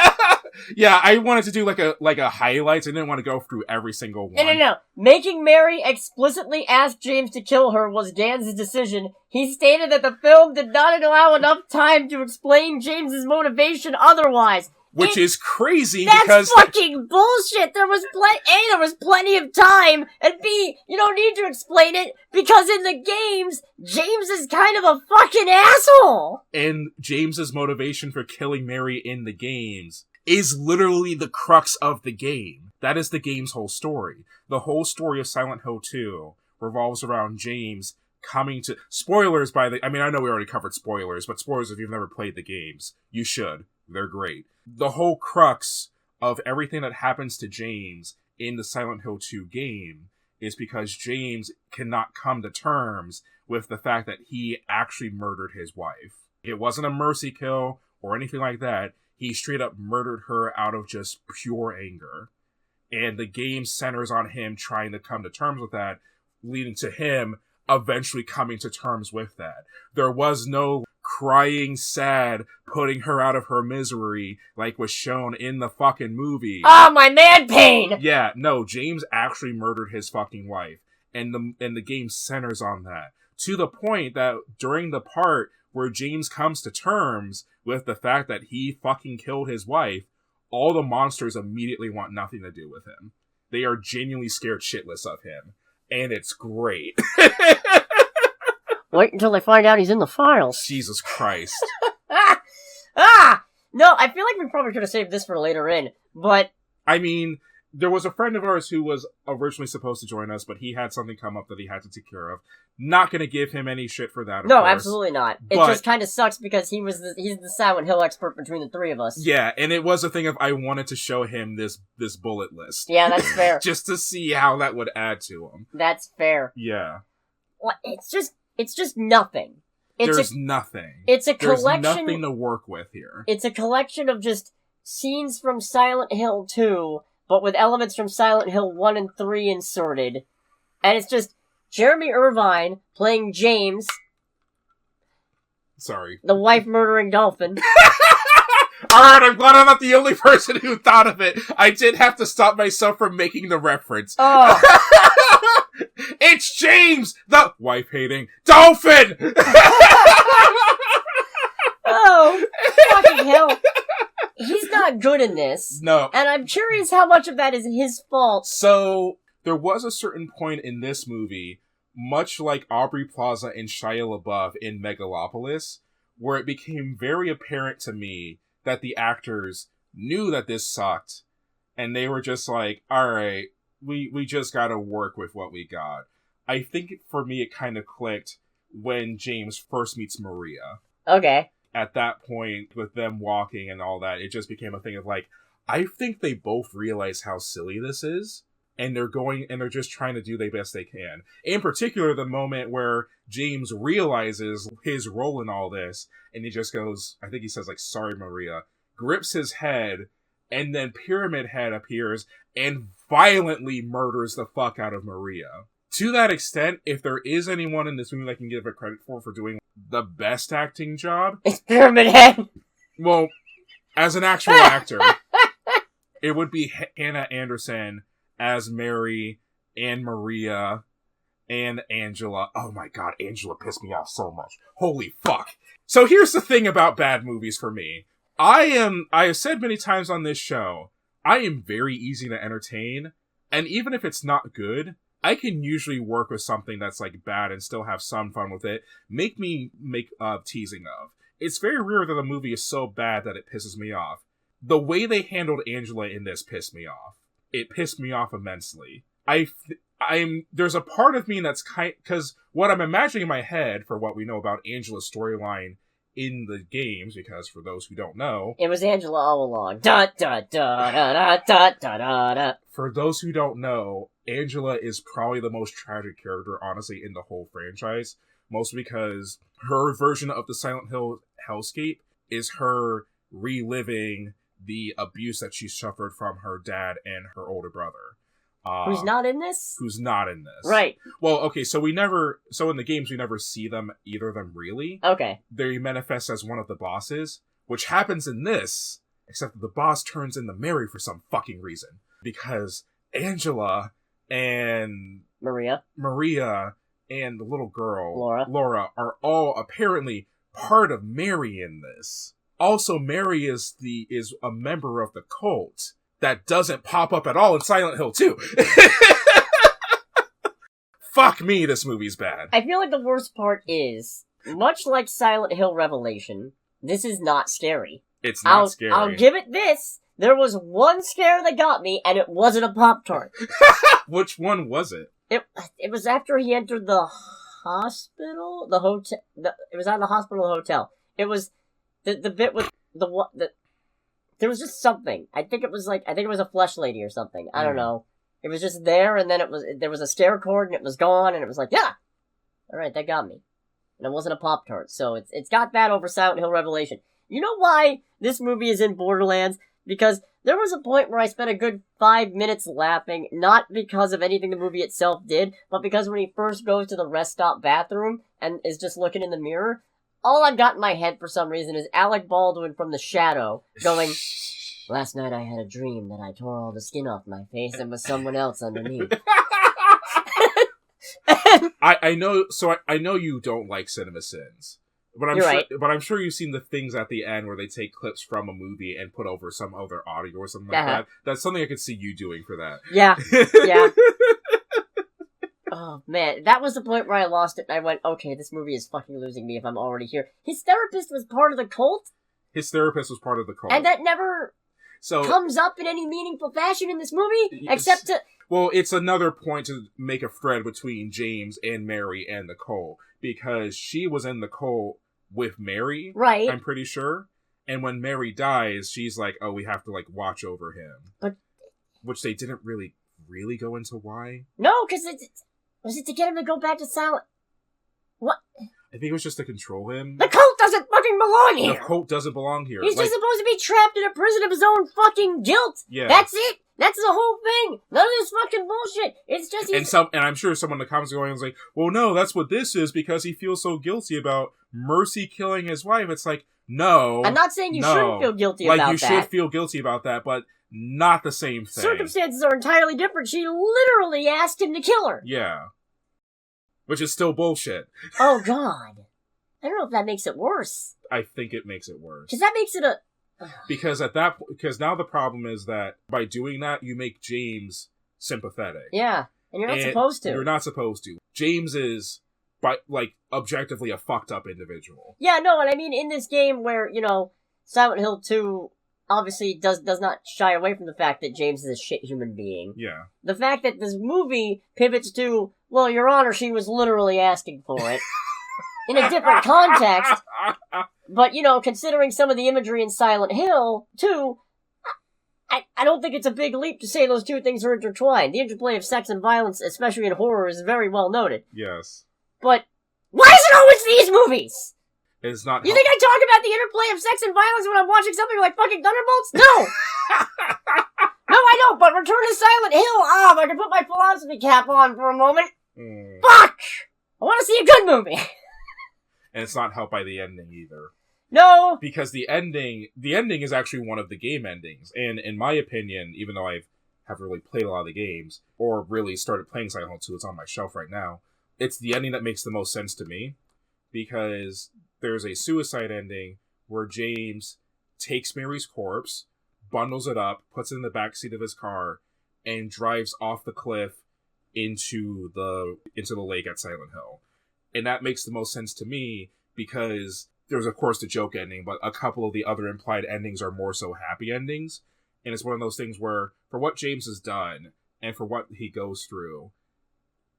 Yeah, I wanted to do like a highlights. I didn't want to go through every single one. No. Making Mary explicitly ask James to kill her was Gans' decision. He stated that the film did not allow enough time to explain James's motivation otherwise. Which is crazy That's because... fucking bullshit! There was there was plenty of time, and B, you don't need to explain it, because in the games, James is kind of a fucking asshole! And James's motivation for killing Mary in the games is literally the crux of the game. That is the game's whole story. The whole story of Silent Hill 2 revolves around James coming to... Spoilers I know we already covered spoilers, but spoilers if you've never played the games. You should. They're great. The whole crux of everything that happens to James in the Silent Hill 2 game is because James cannot come to terms with the fact that he actually murdered his wife. It wasn't a mercy kill or anything like that. He straight up murdered her out of just pure anger. And the game centers on him trying to come to terms with that, leading to him eventually coming to terms with that. There was no crying sad, putting her out of her misery like was shown in the fucking movie. Ah, my man pain! Yeah, no, James actually murdered his fucking wife. and the game centers on that, to the point that during the part where James comes to terms with the fact that he fucking killed his wife, all the monsters immediately want nothing to do with him. They are genuinely scared shitless of him, and it's great. Wait until they find out he's in the files. Jesus Christ. No, I feel like we probably could have saved this for later in, but... I mean, there was a friend of ours who was originally supposed to join us, but he had something come up that he had to take care of. Not gonna give him any shit for that, of No, course. absolutely not. It But- just kind of sucks because he's the Silent Hill expert between the three of us. Yeah, and it was a thing of I wanted to show him this bullet list. Yeah, that's fair. Just to see how that would add to him. That's fair. Yeah. Well, it's just nothing. There's nothing. It's a collection... There's nothing to work with here. It's a collection of just scenes from Silent Hill 2, but with elements from Silent Hill 1 and 3 inserted. And it's just Jeremy Irvine playing James, Sorry. the wife-murdering dolphin. Alright, I'm glad I'm not the only person who thought of it. I did have to stop myself from making the reference. Oh, It's James, the wife-hating dolphin! oh, fucking hell. He's not good in this. No. And I'm curious how much of that is his fault. So, there was a certain point in this movie, much like Aubrey Plaza and Shia LaBeouf in Megalopolis, where it became very apparent to me that the actors knew that this sucked, and they were just like, alright, we just gotta work with what we got. I think for me it kind of clicked when James first meets Maria. Okay. At that point, with them walking and all that, it just became a thing of like, I think they both realize how silly this is, and they're just trying to do the best they can. In particular, the moment where James realizes his role in all this, and he just goes, I think he says like, sorry Maria, grips his head, and then Pyramid Head appears and violently murders the fuck out of Maria. To that extent, if there is anyone in this movie that can give it credit for doing the best acting job, It's Pyramid Head. well, as an actual actor, it would be Hannah Anderson as Mary and Maria and Angela. Oh my god, Angela pissed me off so much. Holy fuck. So here's the thing about bad movies for me. I have said many times on this show, I am very easy to entertain, and even if it's not good, I can usually work with something that's like bad and still have some fun with it. Make teasing of. It's very rare that a movie is so bad that it pisses me off. The way they handled Angela in this pissed me off. It pissed me off immensely. There's a part of me that's because what I'm imagining in my head for what we know about Angela's storyline in the games, because for those who don't know, It was Angela all along. Da da da da da da da da da. for those who don't know, Angela is probably the most tragic character, honestly, in the whole franchise. Mostly because her version of the Silent Hill hellscape is her reliving the abuse that she suffered from her dad and her older brother. Who's not in this? Who's not in this. Right. Well, okay, so in the games we never see them, either of them really. Okay. They manifest as one of the bosses, which happens in this, except that the boss turns into Mary for some fucking reason. Because Angela and Maria and the little girl, Laura, are all apparently part of Mary in this. Also, Mary is a member of the cult that doesn't pop up at all in Silent Hill 2. Fuck me, this movie's bad. I feel like the worst part is, much like Silent Hill Revelation, this is not scary. It's not scary. I'll give it this. There was one scare that got me, and it wasn't a Pop-Tart. Which one was it? It was after he entered the hospital? The hotel? It was at the hospital hotel. It was the bit with there was just something. I think it was a flesh lady or something. I don't know. It was just there, and then there was a stair cord, and it was gone, and it was like, yeah! Alright, that got me. And it wasn't a Pop-Tart, so it's got that over Silent Hill Revelation. You know why this movie is in Borderlands? Because there was a point where I spent a good 5 minutes laughing, not because of anything the movie itself did, but because when he first goes to the rest stop bathroom and is just looking in the mirror, all I've got in my head for some reason is Alec Baldwin from The Shadow going, last night I had a dream that I tore all the skin off my face and was someone else underneath. I know. So I know you don't like CinemaSins, but You're right. But I'm sure you've seen the things at the end where they take clips from a movie and put over some other audio or something like that. That's something I could see you doing for that. Yeah. Oh, man. That was the point where I lost it, and I went, okay, this movie is fucking losing me if I'm already here. His therapist was part of the cult? His therapist was part of the cult. And that never comes up in any meaningful fashion in this movie, except to... Well, it's another point to make a thread between James and Mary and the cult, because she was in the cult with Mary, right? I'm pretty sure. And when Mary dies, she's like, oh, we have to, like, watch over him. But... Which they didn't really go into why. No, because was it to get him to go back to silent... What? I think it was just to control him. The cult doesn't fucking belong here! The cult doesn't belong here. He's just supposed to be trapped in a prison of his own fucking guilt! Yeah. That's it! That's the whole thing! None of this fucking bullshit! It's just... And I'm sure someone in the comments are going like, well, no, that's what this is because he feels so guilty about Mercy killing his wife. It's like, no. I'm not saying you shouldn't feel guilty about that. Like, you should feel guilty about that, but not the same thing. Circumstances are entirely different. She literally asked him to kill her. Yeah. Which is still bullshit. Oh, God. I don't know if that makes it worse. I think it makes it worse. Because that makes it a... Because now the problem is that by doing that, you make James sympathetic. Yeah, and you're not supposed to. You're not supposed to. James is, objectively a fucked up individual. Yeah, no, and I mean, in this game where, Silent Hill 2 obviously does not shy away from the fact that James is a shit human being. Yeah. The fact that this movie pivots to, well, Your Honor, she was literally asking for it. In a different context. But, considering some of the imagery in Silent Hill 2, I don't think it's a big leap to say those two things are intertwined. The interplay of sex and violence, especially in horror, is very well noted. Yes. But, why is it always these movies? It's not... You think I talk about the interplay of sex and violence when I'm watching something like fucking Thunderbolts? No! No, I don't, but Return to Silent Hill, if I can put my philosophy cap on for a moment. Fuck! I want to see a good movie. And it's not helped by the ending either. No! Because the ending is actually one of the game endings. And in my opinion, even though I haven't really played a lot of the games, or really started playing Silent Hill 2, it's on my shelf right now, it's the ending that makes the most sense to me. Because there's a suicide ending where James takes Mary's corpse, bundles it up, puts it in the backseat of his car, and drives off the cliff into the lake at Silent Hill. And that makes the most sense to me because there's, of course, the joke ending, but a couple of the other implied endings are more so happy endings. And it's one of those things where, for what James has done and for what he goes through,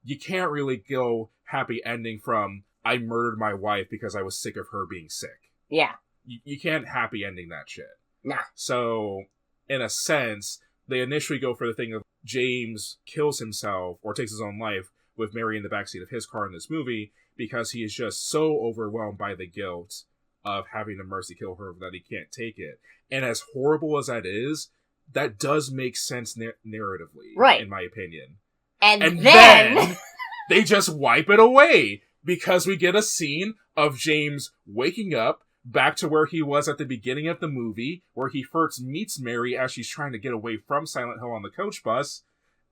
you can't really go happy ending from, I murdered my wife because I was sick of her being sick. Yeah. You can't happy ending that shit. Nah. So, in a sense, they initially go for the thing of James kills himself or takes his own life with Mary in the backseat of his car in this movie because he is just so overwhelmed by the guilt of having to Mercy kill her that he can't take it. And as horrible as that is, that does make sense narratively, right, in my opinion. And then they just wipe it away because we get a scene of James waking up back to where he was at the beginning of the movie, where he first meets Mary as she's trying to get away from Silent Hill on the coach bus,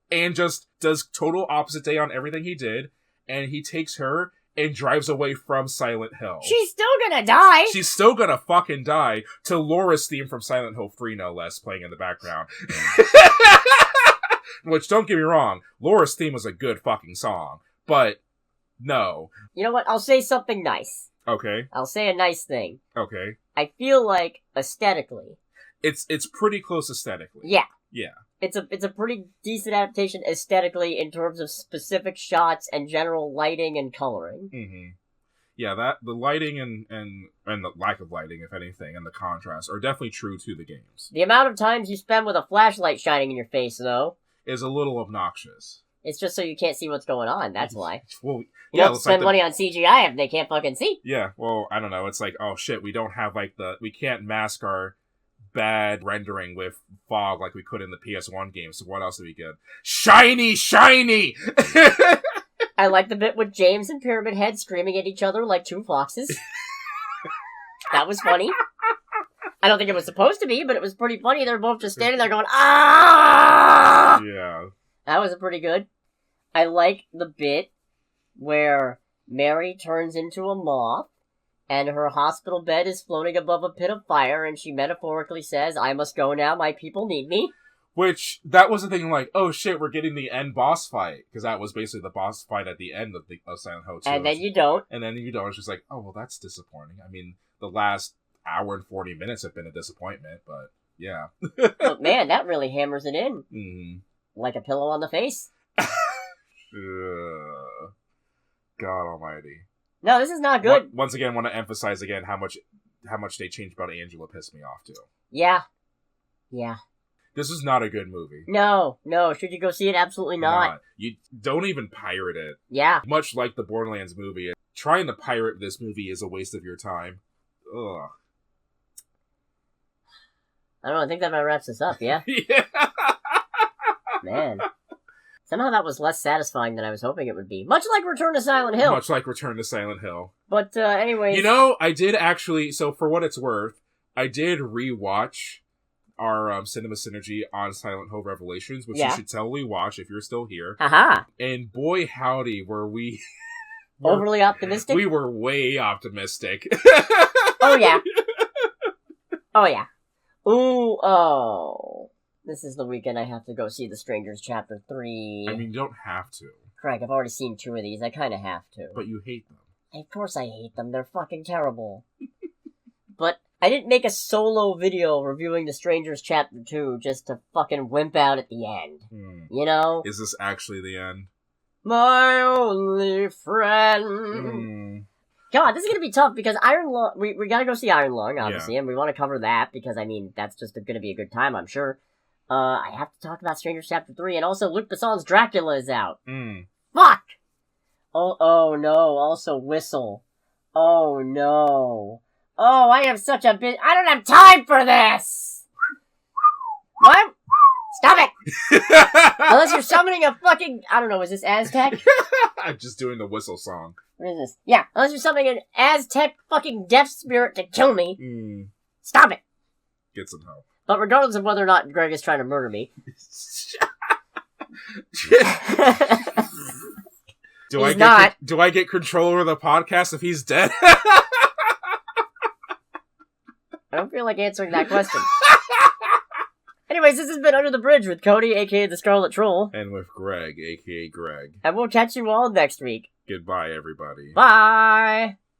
and just does total opposite day on everything he did, and he takes her and drives away from Silent Hill. She's still gonna die! She's still gonna fucking die to Laura's theme from Silent Hill 3, no less, playing in the background. Which, don't get me wrong, Laura's theme was a good fucking song, but no. You know what? I'll say something nice. Okay. I'll say a nice thing. Okay. I feel like, aesthetically... It's pretty close aesthetically. Yeah. Yeah. It's a pretty decent adaptation aesthetically in terms of specific shots and general lighting and coloring. Mm-hmm. Yeah, the lighting and the lack of lighting, if anything, and the contrast are definitely true to the games. The amount of times you spend with a flashlight shining in your face, though, is a little obnoxious. It's just so you can't see what's going on, that's why. Well, you don't spend money on CGI if they can't fucking see. Yeah, well, I don't know, it's like, oh shit, we don't have we can't mask our bad rendering with fog like we could in the PS1 games, so what else do we get? Shiny! I like the bit with James and Pyramid Head screaming at each other like two foxes. That was funny. I don't think it was supposed to be, but it was pretty funny. They're both just standing there going, ah! Yeah. That was pretty good. I like the bit where Mary turns into a moth, and her hospital bed is floating above a pit of fire, and she metaphorically says, "I must go now, my people need me." Which, that was the thing, like, oh shit, we're getting the end boss fight. Because that was basically the boss fight at the end of Silent Hill 2. And then you don't. And then you don't. It's just like, oh, well, that's disappointing. I mean, the last hour and 40 minutes have been a disappointment, but yeah. But man, that really hammers it in. Mm. Like a pillow on the face. God almighty. No, this is not good. Once again, want to emphasize again how much they changed about Angela pissed me off too. Yeah. This is not a good movie. No. Should you go see it? Absolutely not. You don't even pirate it. Yeah. Much like the Borderlands movie, trying to pirate this movie is a waste of your time. Ugh. I don't know, I think that about wraps this up, yeah? Yeah. Man. Somehow that was less satisfying than I was hoping it would be. Much like Return to Silent Hill. But, anyways... You know, I did actually, so for what it's worth, I did rewatch our Cinema Synergy on Silent Hill Revelations, which you should totally watch if you're still here. Aha! And boy howdy, were we... Overly optimistic? We were way optimistic. Oh, yeah. Oh, yeah. Ooh, oh. This is the weekend I have to go see The Strangers Chapter 3. I mean, you don't have to. Craig, I've already seen 2 of these. I kind of have to. But you hate them. Of course I hate them. They're fucking terrible. But I didn't make a solo video reviewing The Strangers Chapter 2 just to fucking wimp out at the end. You know? Is this actually the end? My only friend. God, this is gonna be tough because Iron Lung. We gotta go see Iron Lung, obviously, and we want to cover that because I mean that's just gonna be a good time, I'm sure. I have to talk about Strangers Chapter 3, and also Luc Besson's Dracula is out. Fuck. Oh no. Also Whistle. Oh no. Oh, I have such a bit. I don't have time for this. What? Stop it! Unless you're summoning a fucking... I don't know, is this Aztec? I'm just doing the Whistle song. What is this? Yeah, unless you're summoning an Aztec fucking death spirit to kill me. Stop it! Get some help. But regardless of whether or not Greg is trying to murder me... Do I get control over the podcast if he's dead? I don't feel like answering that question. Anyways, this has been Under the Bridge with Cody, aka the Scarlet Troll. And with Greg, aka Greg. And we'll catch you all next week. Goodbye, everybody. Bye!